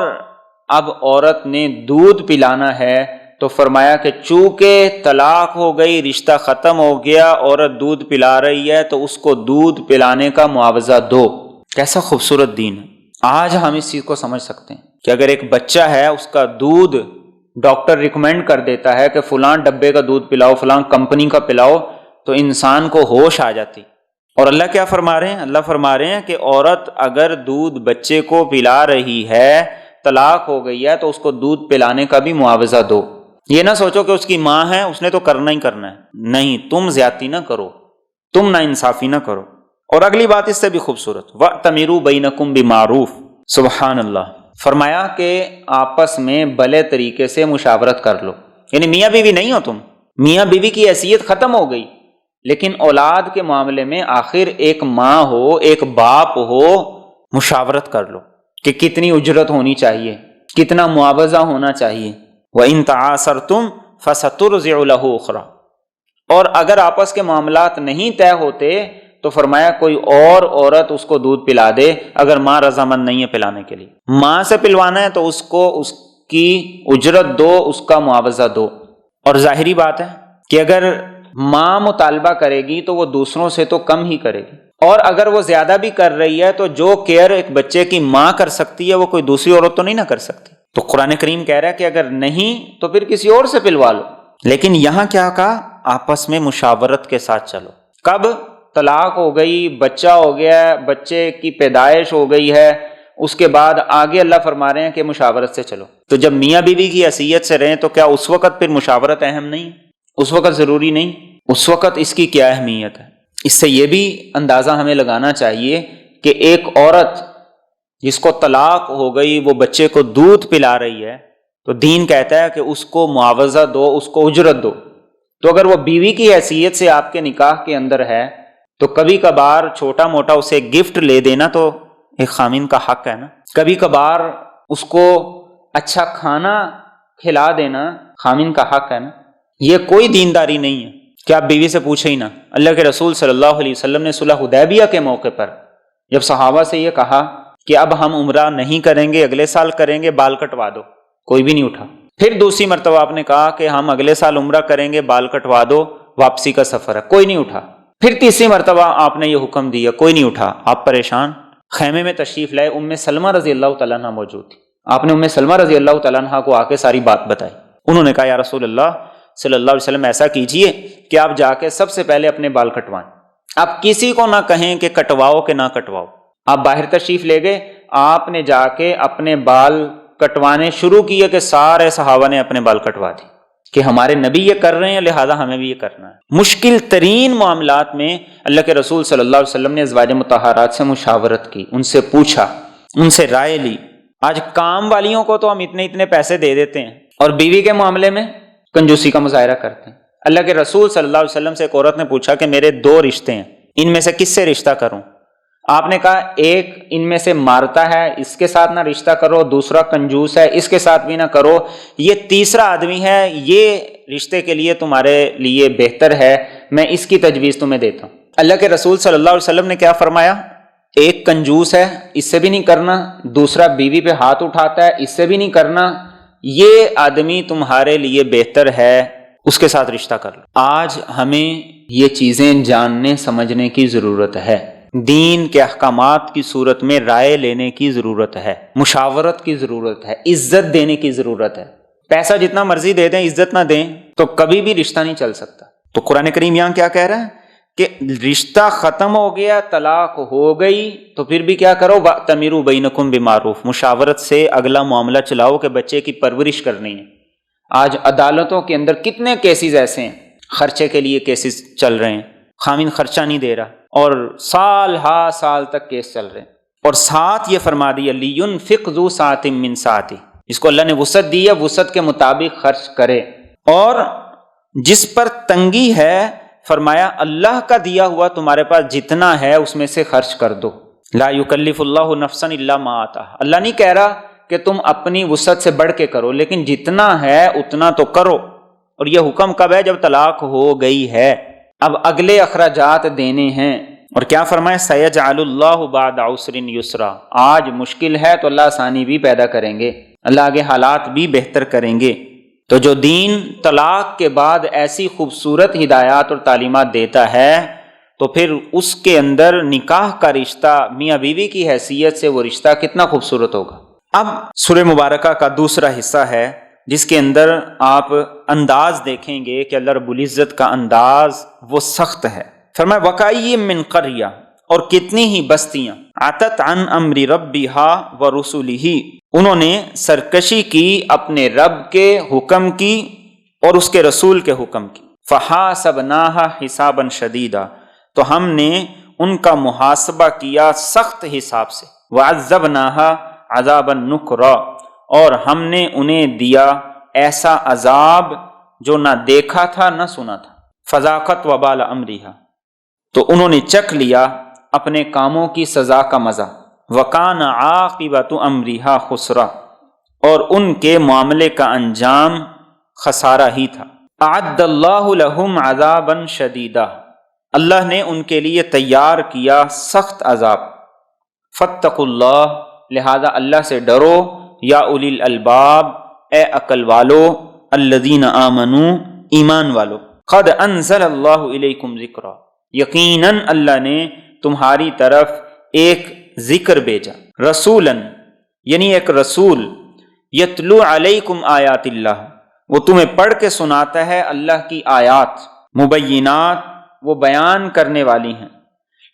اب عورت نے دودھ پلانا ہے، تو فرمایا کہ چونکہ طلاق ہو گئی، رشتہ ختم ہو گیا، عورت دودھ پلا رہی ہے تو اس کو دودھ پلانے کا معاوضہ دو۔ کیسا خوبصورت دین ہے۔ آج ہم اس چیز کو سمجھ سکتے ہیں کہ اگر ایک بچہ ہے اس کا دودھ ڈاکٹر ریکمینڈ کر دیتا ہے کہ فلاں ڈبے کا دودھ پلاؤ، فلاں کمپنی کا پلاؤ، تو انسان کو ہوش آ جاتی۔ اور اللہ کیا فرما رہے ہیں؟ اللہ فرما رہے ہیں کہ عورت اگر دودھ بچے کو پلا رہی ہے، طلاق ہو گئی ہے، تو اس کو دودھ پلانے کا بھی معاوضہ دو۔ یہ نہ سوچو کہ اس کی ماں ہے اس نے تو کرنا ہی کرنا ہے، نہیں، تم زیادتی نہ کرو، تم نا انصافی نہ کرو۔ اور اگلی بات اس سے بھی خوبصورت، وَأْتَمِرُوا بَيْنَكُمْ بِمَعْرُوفٍ، سبحان اللہ، فرمایا کہ آپس میں بھلے طریقے سے مشاورت کر لو۔ یعنی میاں بیوی نہیں ہو تم، میاں بیوی کی حیثیت ختم ہو گئی، لیکن اولاد کے معاملے میں آخر ایک ماں ہو، ایک باپ ہو، مشاورت کر لو کہ کتنی اجرت ہونی چاہیے، کتنا معاوضہ ہونا چاہیے۔ وَإِن تَعَاثَرْتُمْ فَسَتُرْضِعُ لَهُ أُخْرَى، اور اگر آپس کے معاملات نہیں طے ہوتے تو فرمایا کوئی اور عورت اس کو دودھ پلا دے، اگر ماں رضامند نہیں ہے پلانے کے لیے، ماں سے پلوانا ہے تو اس کو اس کی اجرت دو، اس کا معاوضہ دو۔ اور ظاہری بات ہے کہ اگر ماں مطالبہ کرے گی تو وہ دوسروں سے تو کم ہی کرے گی، اور اگر وہ زیادہ بھی کر رہی ہے تو جو کیئر ایک بچے کی ماں کر سکتی ہے وہ کوئی دوسری عورت تو نہیں نہ کر سکتی۔ تو قرآن کریم کہہ رہا ہے کہ اگر نہیں تو پھر کسی اور سے پلوا لو، لیکن یہاں کیا کہا؟ آپس میں مشاورت کے ساتھ چلو۔ کب طلاق ہو گئی، بچہ ہو گیا، بچے کی پیدائش ہو گئی ہے، اس کے بعد آگے اللہ فرما رہے ہیں کہ مشاورت سے چلو۔ تو جب میاں بیوی کی حیثیت سے رہیں تو کیا اس وقت پھر مشاورت اہم نہیں؟ اس وقت ضروری نہیں؟ اس وقت اس کی کیا اہمیت ہے؟ اس سے یہ بھی اندازہ ہمیں لگانا چاہیے کہ ایک عورت جس کو طلاق ہو گئی وہ بچے کو دودھ پلا رہی ہے تو دین کہتا ہے کہ اس کو معاوضہ دو، اس کو اجرت دو۔ تو اگر وہ بیوی کی حیثیت سے آپ کے نکاح کے اندر ہے تو کبھی کبھار چھوٹا موٹا اسے گفٹ لے دینا تو ایک خامن کا حق ہے نا، کبھی کبھار اس کو اچھا کھانا کھلا دینا خامن کا حق ہے نا۔ یہ کوئی دینداری نہیں ہے کہ آپ بیوی سے پوچھیں ہی نہ۔ اللہ کے رسول صلی اللہ علیہ وسلم نے صلح حدیبیہ کے موقع پر جب صحابہ سے یہ کہا کہ اب ہم عمرہ نہیں کریں گے، اگلے سال کریں گے، بال کٹوا دو، کوئی بھی نہیں اٹھا۔ پھر دوسری مرتبہ آپ نے کہا کہ ہم اگلے سال عمرہ کریں گے، بال کٹوا دو، واپسی کا سفر ہے، کوئی نہیں اٹھا۔ پھر تیسری مرتبہ آپ نے یہ حکم دیا، کوئی نہیں اٹھا۔ آپ پریشان، خیمے میں تشریف لائے، ام سلمہ رضی اللہ تعالیٰ عنہ موجود تھی۔ آپ نے ام سلمہ رضی اللہ تعالیٰ عنہ کو آ کے ساری بات بتائی۔ انہوں نے کہا یا رسول اللہ صلی اللہ علیہ وسلم ایسا کیجئے کہ آپ جا کے سب سے پہلے اپنے بال کٹوائیں، آپ کسی کو نہ کہیں کہ کٹواؤ کہ نہ کٹواؤ۔ آپ باہر تشریف لے گئے، آپ نے جا کے اپنے بال کٹوانے شروع کیے کہ سارے صحابہ نے اپنے بال کٹوا دی کہ ہمارے نبی یہ کر رہے ہیں لہذا ہمیں بھی یہ کرنا ہے۔ مشکل ترین معاملات میں اللہ کے رسول صلی اللہ علیہ وسلم نے ازواج مطہرات سے مشاورت کی، ان سے پوچھا، ان سے رائے لی۔ آج کام والیوں کو تو ہم اتنے پیسے دے دیتے ہیں اور بیوی کے معاملے میں کنجوسی کا مظاہرہ کرتے ہیں۔ اللہ کے رسول صلی اللہ علیہ وسلم سے ایک عورت نے پوچھا کہ میرے 2 رشتے ہیں، ان میں سے کس سے رشتہ کروں؟ آپ نے کہا ایک ان میں سے مارتا ہے، اس کے ساتھ نہ رشتہ کرو، دوسرا کنجوس ہے، اس کے ساتھ بھی نہ کرو، یہ تیسرا آدمی ہے، یہ رشتے کے لیے تمہارے لیے بہتر ہے، میں اس کی تجویز تمہیں دیتا ہوں۔ اللہ کے رسول صلی اللہ علیہ وسلم نے کیا فرمایا؟ ایک کنجوس ہے، اس سے بھی نہیں کرنا، دوسرا بیوی پہ ہاتھ اٹھاتا ہے، اس سے بھی نہیں کرنا، یہ آدمی تمہارے لیے بہتر ہے، اس کے ساتھ رشتہ کر لو۔ آج ہمیں یہ چیزیں جاننے سمجھنے کی ضرورت ہے، دین کے احکامات کی صورت میں رائے لینے کی ضرورت ہے، مشاورت کی ضرورت ہے، عزت دینے کی ضرورت ہے۔ پیسہ جتنا مرضی دے دیں، عزت نہ دیں تو کبھی بھی رشتہ نہیں چل سکتا۔ تو قرآن کریم یہاں کیا کہہ رہا ہے کہ رشتہ ختم ہو گیا، طلاق ہو گئی، تو پھر بھی کیا کرو، وَأْتَمِرُوا بَيْنَكُمْ بِمَعْرُوفٍ، مشاورت سے اگلا معاملہ چلاؤ کہ بچے کی پرورش کرنی ہے۔ آج عدالتوں کے اندر کتنے کیسز ایسے ہیں، خرچے کے لیے کیسز چل رہے ہیں، خامند خرچہ نہیں دے رہا اور سال ہا سال تک کیس چل رہے ہیں، اور ساتھ یہ فرما دیا لِيُنْفِقْ ذُو سَعْةٍ مِّن سَعْتِهِ، جس کو اللہ نے وسعت دی ہے وسعت کے مطابق خرچ کرے، اور جس پر تنگی ہے فرمایا اللہ کا دیا ہوا تمہارے پاس جتنا ہے اس میں سے خرچ کر دو۔ لا یکلف اللہ نفسا الا ما آتاہا، اللہ نہیں کہہ رہا کہ تم اپنی وسعت سے بڑھ کے کرو، لیکن جتنا ہے اتنا تو کرو۔ اور یہ حکم کب ہے؟ جب طلاق ہو گئی ہے، اب اگلے اخراجات دینے ہیں۔ اور کیا فرمایا؟ سیجعل اللہ بعد عسر یسرا، آج مشکل ہے تو اللہ آسانی بھی پیدا کریں گے، اللہ آگے حالات بھی بہتر کریں گے۔ تو جو دین طلاق کے بعد ایسی خوبصورت ہدایات اور تعلیمات دیتا ہے تو پھر اس کے اندر نکاح کا رشتہ میاں بیوی کی حیثیت سے وہ رشتہ کتنا خوبصورت ہوگا۔ اب سورہ مبارکہ کا دوسرا حصہ ہے جس کے اندر آپ انداز دیکھیں گے کہ اللہ رب العزت کا انداز وہ سخت ہے۔ فرمایا وَكَأَيٍّ مِّن قَرْيَةٍ، اور کتنی ہی بستیاں، عَتَتْ عَنْ أَمْرِ رَبِّهَا وَرُسُلِهِ، انہوں نے سرکشی کی اپنے رب کے حکم کی اور اس کے رسول کے حکم کی۔ فَحَاسَبْنَاهَا حِسَابًا شَدِيدًا، تو ہم نے ان کا محاسبہ کیا سخت حساب سے۔ وَعَذَّبْنَاهَا عَذَابًا نُكْرًا، اور ہم نے انہیں دیا ایسا عذاب جو نہ دیکھا تھا نہ سنا تھا۔ فَذَاقَتْ وَبَالَ أَمْرِهَا، تو انہوں نے چکھ لیا اپنے کاموں کی سزا کا مزہ۔ وَكَانَ عَاقِبَةُ أَمْرِهَا خُسْرًا، اور ان کے معاملے کا انجام خسارہ ہی تھا۔ أَعَدَّ اللَّهُ لَهُمْ عَذَابًا شَدِيدًا، اللہ نے ان کے لیے تیار کیا سخت عذاب۔ فَاتَّقُوا اللَّهَ، لہذا اللہ سے ڈرو، یا اولی الالباب، اے عقل والو، الذین آمنوا، ایمان والو، قد انزل اللہ الیکم ذکرا، یقیناً اللہ نے تمہاری طرف ایک ذکر بھیجا، رسولاً، یعنی ایک رسول، یتلو علیکم آیات اللہ، وہ تمہیں پڑھ کے سناتا ہے اللہ کی آیات، مبینات، وہ بیان کرنے والی ہیں،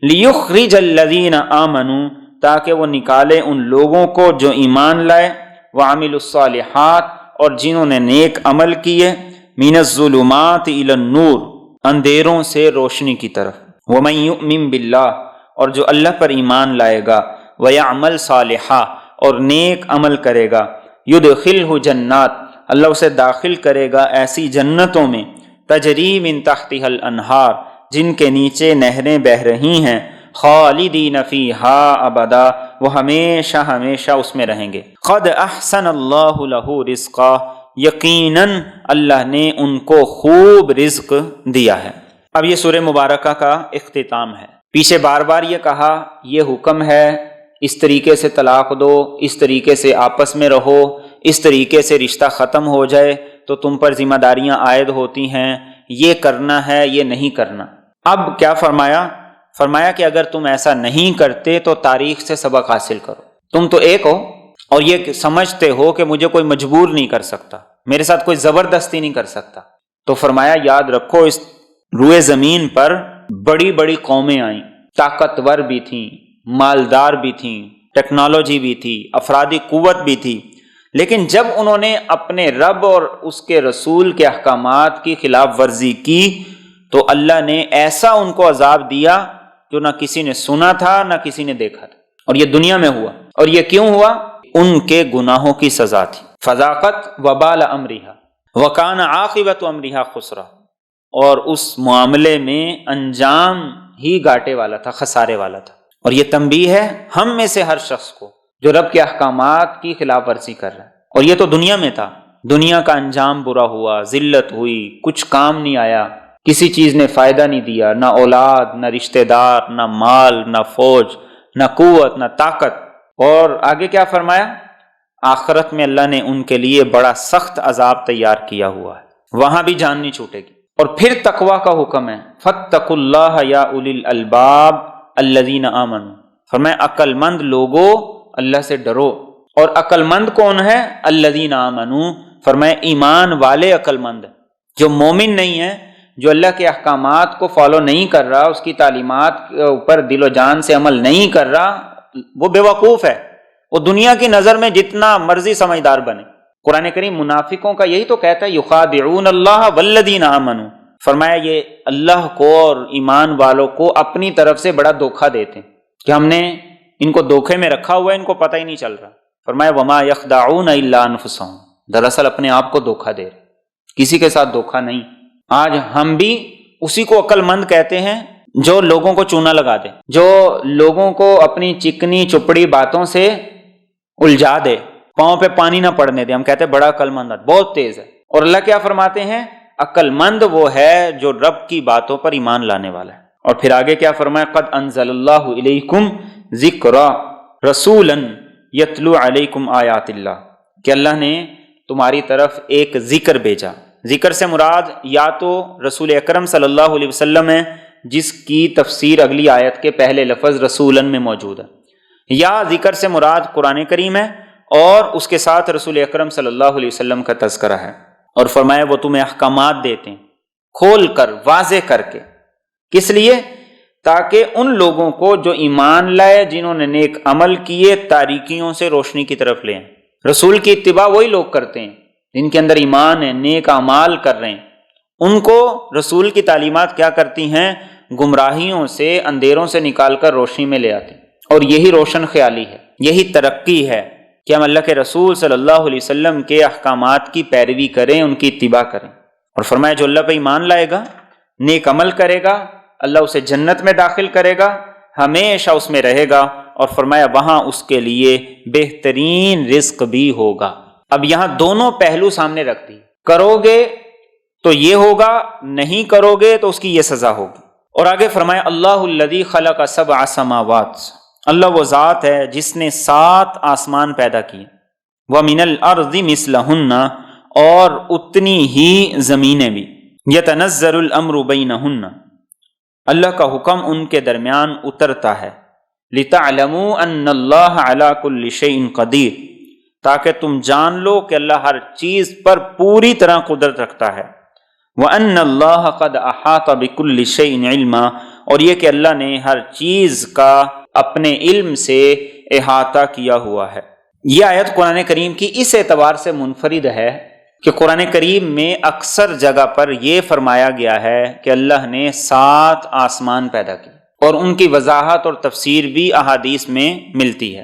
لیخرج الذین آمنوا، تاکہ وہ نکالے ان لوگوں کو جو ایمان لائے، وعملوا الصالحات، اور جنہوں نے نیک عمل کیے، من الظلمات الی النور، اندھیروں سے روشنی کی طرف، ومن یؤمن باللہ، اور جو اللہ پر ایمان لائے گا، ویعمل صالحا، اور نیک عمل کرے گا، یدخلہ جنات، اللہ اسے داخل کرے گا ایسی جنتوں میں، تجری من تحتها الانہار، جن کے نیچے نہریں بہہ رہی ہیں، خالدین فیہا ابدا، وہ ہمیشہ ہمیشہ اس میں رہیں گے۔ قد احسن اللہ لہ رزقا، یقیناً اللہ نے ان کو خوب رزق دیا ہے۔ اب یہ سورہ مبارکہ کا اختتام ہے۔ پیچھے بار بار یہ کہا یہ حکم ہے، اس طریقے سے طلاق دو، اس طریقے سے آپس میں رہو، اس طریقے سے رشتہ ختم ہو جائے تو تم پر ذمہ داریاں عائد ہوتی ہیں، یہ کرنا ہے، یہ نہیں کرنا۔ اب کیا فرمایا؟ فرمایا کہ اگر تم ایسا نہیں کرتے تو تاریخ سے سبق حاصل کرو۔ تم تو ایک ہو اور یہ سمجھتے ہو کہ مجھے کوئی مجبور نہیں کر سکتا، میرے ساتھ کوئی زبردستی نہیں کر سکتا، تو فرمایا یاد رکھو اس روئے زمین پر بڑی بڑی قومیں آئیں، طاقتور بھی تھیں، مالدار بھی تھیں، ٹیکنالوجی بھی تھی، افرادی قوت بھی تھی، لیکن جب انہوں نے اپنے رب اور اس کے رسول کے احکامات کی خلاف ورزی کی تو اللہ نے ایسا ان کو عذاب دیا جو نہ کسی نے سنا تھا نہ کسی نے دیکھا تھا، اور یہ دنیا میں ہوا۔ اور یہ کیوں ہوا؟ ان کے گناہوں کی سزا تھی۔ فذاقت وبال امرہا وکان عاقبۃ امرہا خسرا، اور اس معاملے میں انجام ہی گھاٹے والا تھا، خسارے والا تھا۔ اور یہ تنبیہ ہے ہم میں سے ہر شخص کو جو رب کے احکامات کی خلاف ورزی کر رہا ہے۔ اور یہ تو دنیا میں تھا، دنیا کا انجام برا ہوا، ذلت ہوئی، کچھ کام نہیں آیا، کسی چیز نے فائدہ نہیں دیا، نہ اولاد، نہ رشتہ دار، نہ مال، نہ فوج، نہ قوت، نہ طاقت۔ اور آگے کیا فرمایا؟ آخرت میں اللہ نے ان کے لیے بڑا سخت عذاب تیار کیا ہوا ہے، وہاں بھی جان نہیں چھوٹے گی۔ اور پھر تقویٰ کا حکم ہے، فاتقوا اللہ یا اولی الالباب الذین آمنوا، فرمایا عقل مند لوگو اللہ سے ڈرو۔ اور عقل مند کون ہے؟ الذین آمنوا، فرمایا ایمان والے عقل مند ہیں۔ جو مومن نہیں ہے، جو اللہ کے احکامات کو فالو نہیں کر رہا، اس کی تعلیمات کے اوپر دل و جان سے عمل نہیں کر رہا، وہ بے وقوف ہے، وہ دنیا کی نظر میں جتنا مرضی سمجھدار بنے۔ قرآن کریم منافقوں کا یہی تو کہتا ہے یخادعون اللہ والذین آمنوا، فرمایا یہ اللہ کو اور ایمان والوں کو اپنی طرف سے بڑا دھوکہ دیتے ہیں کہ ہم نے ان کو دھوکے میں رکھا ہوا ہے، ان کو پتہ ہی نہیں چل رہا۔ فرمایا وما یخدعون الا انفسهم، دراصل اپنے آپ کو دھوکہ دے رہے، کسی کے ساتھ دھوکہ نہیں۔ آج ہم بھی اسی کو عقل مند کہتے ہیں جو لوگوں کو چونا لگا دے، جو لوگوں کو اپنی چکنی چپڑی باتوں سے الجھا دے، پاؤں پہ پانی نہ پڑنے دے، ہم کہتے ہیں بڑا عقل مند ہے، بہت تیز ہے۔ اور اللہ کیا فرماتے ہیں؟ عقل مند وہ ہے جو رب کی باتوں پر ایمان لانے والا ہے۔ اور پھر آگے کیا فرمایا؟ قد انزل اللہ الیکم ذکرا رسولا یتلو علیکم آیات اللہ، کہ اللہ نے تمہاری طرف ایک ذکر بھیجا۔ ذکر سے مراد یا تو رسول اکرم صلی اللہ علیہ وسلم ہے، جس کی تفسیر اگلی آیت کے پہلے لفظ رسولن میں موجود ہے، یا ذکر سے مراد قرآن کریم ہے اور اس کے ساتھ رسول اکرم صلی اللہ علیہ وسلم کا تذکرہ ہے۔ اور فرمایا وہ تمہیں احکامات دیتے ہیں کھول کر، واضح کر کے، کس لیے؟ تاکہ ان لوگوں کو جو ایمان لائے، جنہوں نے نیک عمل کیے، تاریکیوں سے روشنی کی طرف لیں۔ رسول کی اتباع وہی لوگ کرتے ہیں جن کے اندر ایمان ہے، نیک اعمال کر رہے ہیں، ان کو رسول کی تعلیمات کیا کرتی ہیں؟ گمراہیوں سے، اندھیروں سے نکال کر روشنی میں لے آتے ہیں۔ اور یہی روشن خیالی ہے، یہی ترقی ہے کہ ہم اللہ کے رسول صلی اللہ علیہ وسلم کے احکامات کی پیروی کریں، ان کی اتباع کریں۔ اور فرمایا جو اللہ پہ ایمان لائے گا، نیک عمل کرے گا، اللہ اسے جنت میں داخل کرے گا، ہمیشہ اس میں رہے گا، اور فرمایا وہاں اس کے لیے بہترین رزق بھی ہوگا۔ اب یہاں دونوں پہلو سامنے رکھ دی، کرو گے تو یہ ہوگا، نہیں کرو گے تو اس کی یہ سزا ہوگی۔ اور آگے فرمایا اللہ الذی خلق سبع سماوات، اللہ وہ ذات ہے جس نے 7 آسمان پیدا کیے، وَمِنَ الْأَرْضِ مِثْلَهُنَّ، اور اتنی ہی زمینیں بھی، يَتَنَزَّلُ الْأَمْرُ بَيْنَهُنَّ، اللہ کا حکم ان کے درمیان اترتا ہے، لِتَعْلَمُوا أَنَّ اللَّهَ عَلَى كُلِّ شَيْءٍ قَدِيرٌ، تاکہ تم جان لو کہ اللہ ہر چیز پر پوری طرح قدرت رکھتا ہے، وَأَنَّ اللَّهَ قَدْ أَحَاطَ بِكُلِّ شَيْءٍ عِلْمًا، اور یہ کہ اللہ نے ہر چیز کا اپنے علم سے احاطہ کیا ہوا ہے۔ یہ آیت قرآن کریم کی اس اعتبار سے منفرد ہے کہ قرآن کریم میں اکثر جگہ پر یہ فرمایا گیا ہے کہ اللہ نے 7 آسمان پیدا کیے، اور ان کی وضاحت اور تفسیر بھی احادیث میں ملتی ہے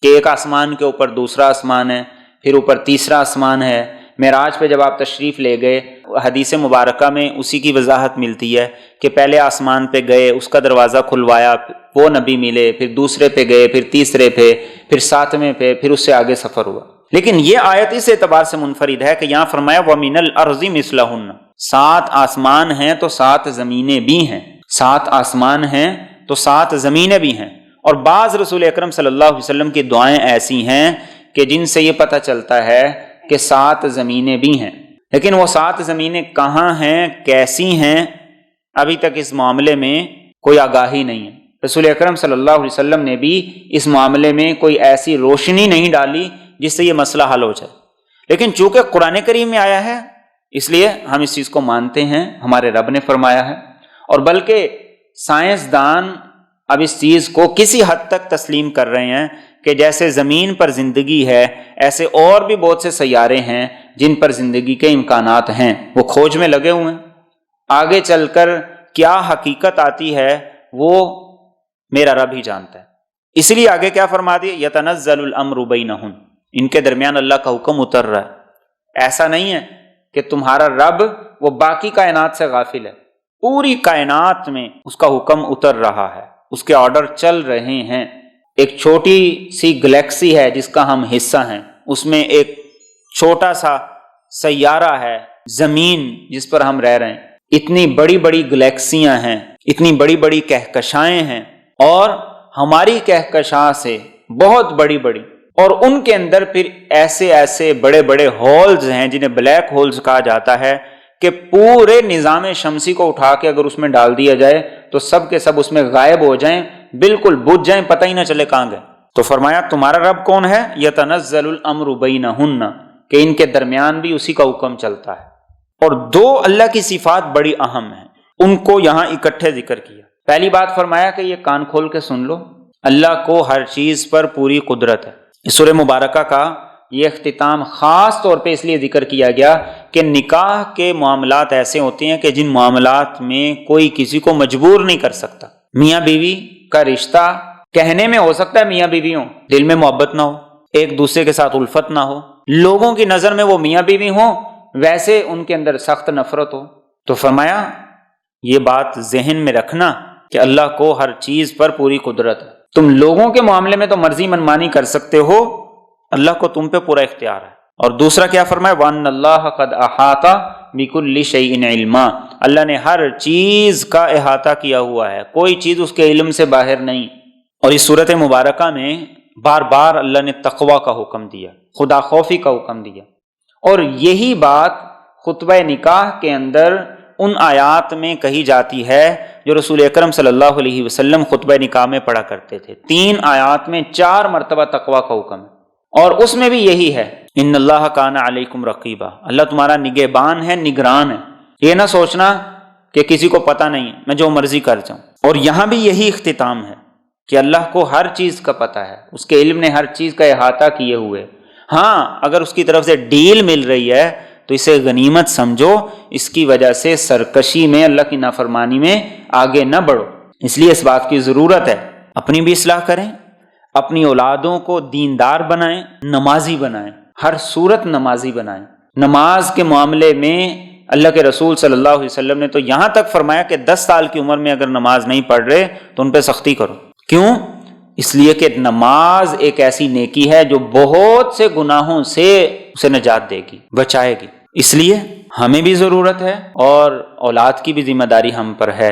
کہ ایک آسمان کے اوپر دوسرا آسمان ہے، پھر اوپر تیسرا آسمان ہے۔ معراج پہ جب آپ تشریف لے گئے، حدیث مبارکہ میں اسی کی وضاحت ملتی ہے کہ پہلے آسمان پہ گئے، اس کا دروازہ کھلوایا، وہ نبی ملے، پھر دوسرے پہ گئے، پھر تیسرے پہ، پھر 7ویں پہ، پھر اس سے آگے سفر ہوا۔ لیکن یہ آیت اس اعتبار سے منفرد ہے کہ یہاں فرمایا وَمِنَ الْأَرْضِ مِثْلَهُنَّ، 7 آسمان ہیں تو 7 زمینیں بھی ہیں، 7 آسمان ہیں تو 7 زمینیں بھی ہیں۔ اور بعض رسول اکرم صلی اللہ علیہ وسلم کی دعائیں ایسی ہیں کہ جن سے یہ پتہ چلتا ہے کہ 7 زمینیں بھی ہیں، لیکن وہ 7 زمینیں کہاں ہیں، کیسی ہیں، ابھی تک اس معاملے میں کوئی آگاہی نہیں ہے۔ رسول اکرم صلی اللہ علیہ وسلم نے بھی اس معاملے میں کوئی ایسی روشنی نہیں ڈالی جس سے یہ مسئلہ حل ہو جائے، لیکن چونکہ قرآن کریم میں آیا ہے اس لیے ہم اس چیز کو مانتے ہیں، ہمارے رب نے فرمایا ہے۔ اور بلکہ سائنسدان اب اس چیز کو کسی حد تک تسلیم کر رہے ہیں کہ جیسے زمین پر زندگی ہے، ایسے اور بھی بہت سے سیارے ہیں جن پر زندگی کے امکانات ہیں، وہ کھوج میں لگے ہوئے ہیں۔ آگے چل کر کیا حقیقت آتی ہے وہ میرا رب ہی جانتا ہے۔ اس لیے آگے کیا فرما دیا؟ یتنزل الامر بینہم، ان کے درمیان اللہ کا حکم اتر رہا ہے۔ ایسا نہیں ہے کہ تمہارا رب وہ باقی کائنات سے غافل ہے، پوری کائنات میں اس کا حکم اتر رہا ہے، اس کے آرڈر چل رہے ہیں۔ ایک چھوٹی سی گلیکسی ہے جس کا ہم حصہ ہیں، اس میں ایک چھوٹا سا سیارہ ہے زمین جس پر ہم رہ رہے ہیں، اتنی بڑی بڑی گلیکسیاں ہیں، اتنی بڑی بڑی کہکشائیں ہیں، اور ہماری کہکشاں سے بہت بڑی بڑی، اور ان کے اندر پھر ایسے ایسے بڑے بڑے ہولز ہیں جنہیں بلیک ہولز کہا جاتا ہے کہ پورے نظام شمسی کو اٹھا کے اگر اس میں ڈال دیا جائے تو سب کے سب اس میں غائب ہو جائیں، بالکل بجھ جائیں، پتہ ہی نہ چلے کہاں گئے۔ تو فرمایا تمہارا رب کون ہے؟ یتنزل الامر بینہن، کہ ان کے درمیان بھی اسی کا حکم چلتا ہے۔ اور دو اللہ کی صفات بڑی اہم ہیں، ان کو یہاں اکٹھے ذکر کیا۔ پہلی بات فرمایا کہ یہ کان کھول کے سن لو، اللہ کو ہر چیز پر پوری قدرت ہے۔ اس سورہ مبارکہ کا یہ اختتام خاص طور پہ اس لیے ذکر کیا گیا کہ نکاح کے معاملات ایسے ہوتے ہیں کہ جن معاملات میں کوئی کسی کو مجبور نہیں کر سکتا۔ میاں بیوی کا رشتہ کہنے میں ہو سکتا ہے میاں بیوی ہوں، دل میں محبت نہ ہو، ایک دوسرے کے ساتھ الفت نہ ہو، لوگوں کی نظر میں وہ میاں بیوی ہوں، ویسے ان کے اندر سخت نفرت ہو۔ تو فرمایا یہ بات ذہن میں رکھنا کہ اللہ کو ہر چیز پر پوری قدرت ہے۔ تم لوگوں کے معاملے میں تو مرضی منمانی کر سکتے ہو، اللہ کو تم پہ پورا اختیار ہے۔ اور دوسرا کیا فرمایا؟ وَأَنَّ اللَّهَ قَدْ أَحَاطَ بِكُلِّ شَيْءٍ عِلْمًا، اللہ نے ہر چیز کا احاطہ کیا ہوا ہے، کوئی چیز اس کے علم سے باہر نہیں۔ اور اس صورت مبارکہ میں بار بار اللہ نے تقوی کا حکم دیا، خدا خوفی کا حکم دیا، اور یہی بات خطبہ نکاح کے اندر ان آیات میں کہی جاتی ہے جو رسول اکرم صلی اللہ علیہ وسلم خطبہ نکاح میں پڑھا کرتے تھے۔ 3 آیات میں 4 مرتبہ تقوی کا حکم ہے، اور اس میں بھی یہی ہے ان اللہ کان علیکم رقیبا، اللہ تمہارا نگہبان ہے، نگران ہے۔ یہ نہ سوچنا کہ کسی کو پتہ نہیں ہے، میں جو مرضی کر جاؤں۔ اور یہاں بھی یہی اختتام ہے کہ اللہ کو ہر چیز کا پتہ ہے، اس کے علم نے ہر چیز کا احاطہ کیے ہوئے۔ ہاں اگر اس کی طرف سے ڈیل مل رہی ہے تو اسے غنیمت سمجھو، اس کی وجہ سے سرکشی میں، اللہ کی نافرمانی میں آگے نہ بڑھو۔ اس لیے اس بات کی ضرورت ہے اپنی بھی اصلاح کریں، اپنی اولادوں کو دیندار بنائیں، نمازی بنائیں، ہر صورت نمازی بنائیں۔ نماز کے معاملے میں اللہ کے رسول صلی اللہ علیہ وسلم نے تو یہاں تک فرمایا کہ 10 سال کی عمر میں اگر نماز نہیں پڑھ رہے تو ان پہ سختی کرو۔ کیوں؟ اس لیے کہ نماز ایک ایسی نیکی ہے جو بہت سے گناہوں سے اسے نجات دے گی، بچائے گی۔ اس لیے ہمیں بھی ضرورت ہے اور اولاد کی بھی ذمہ داری ہم پر ہے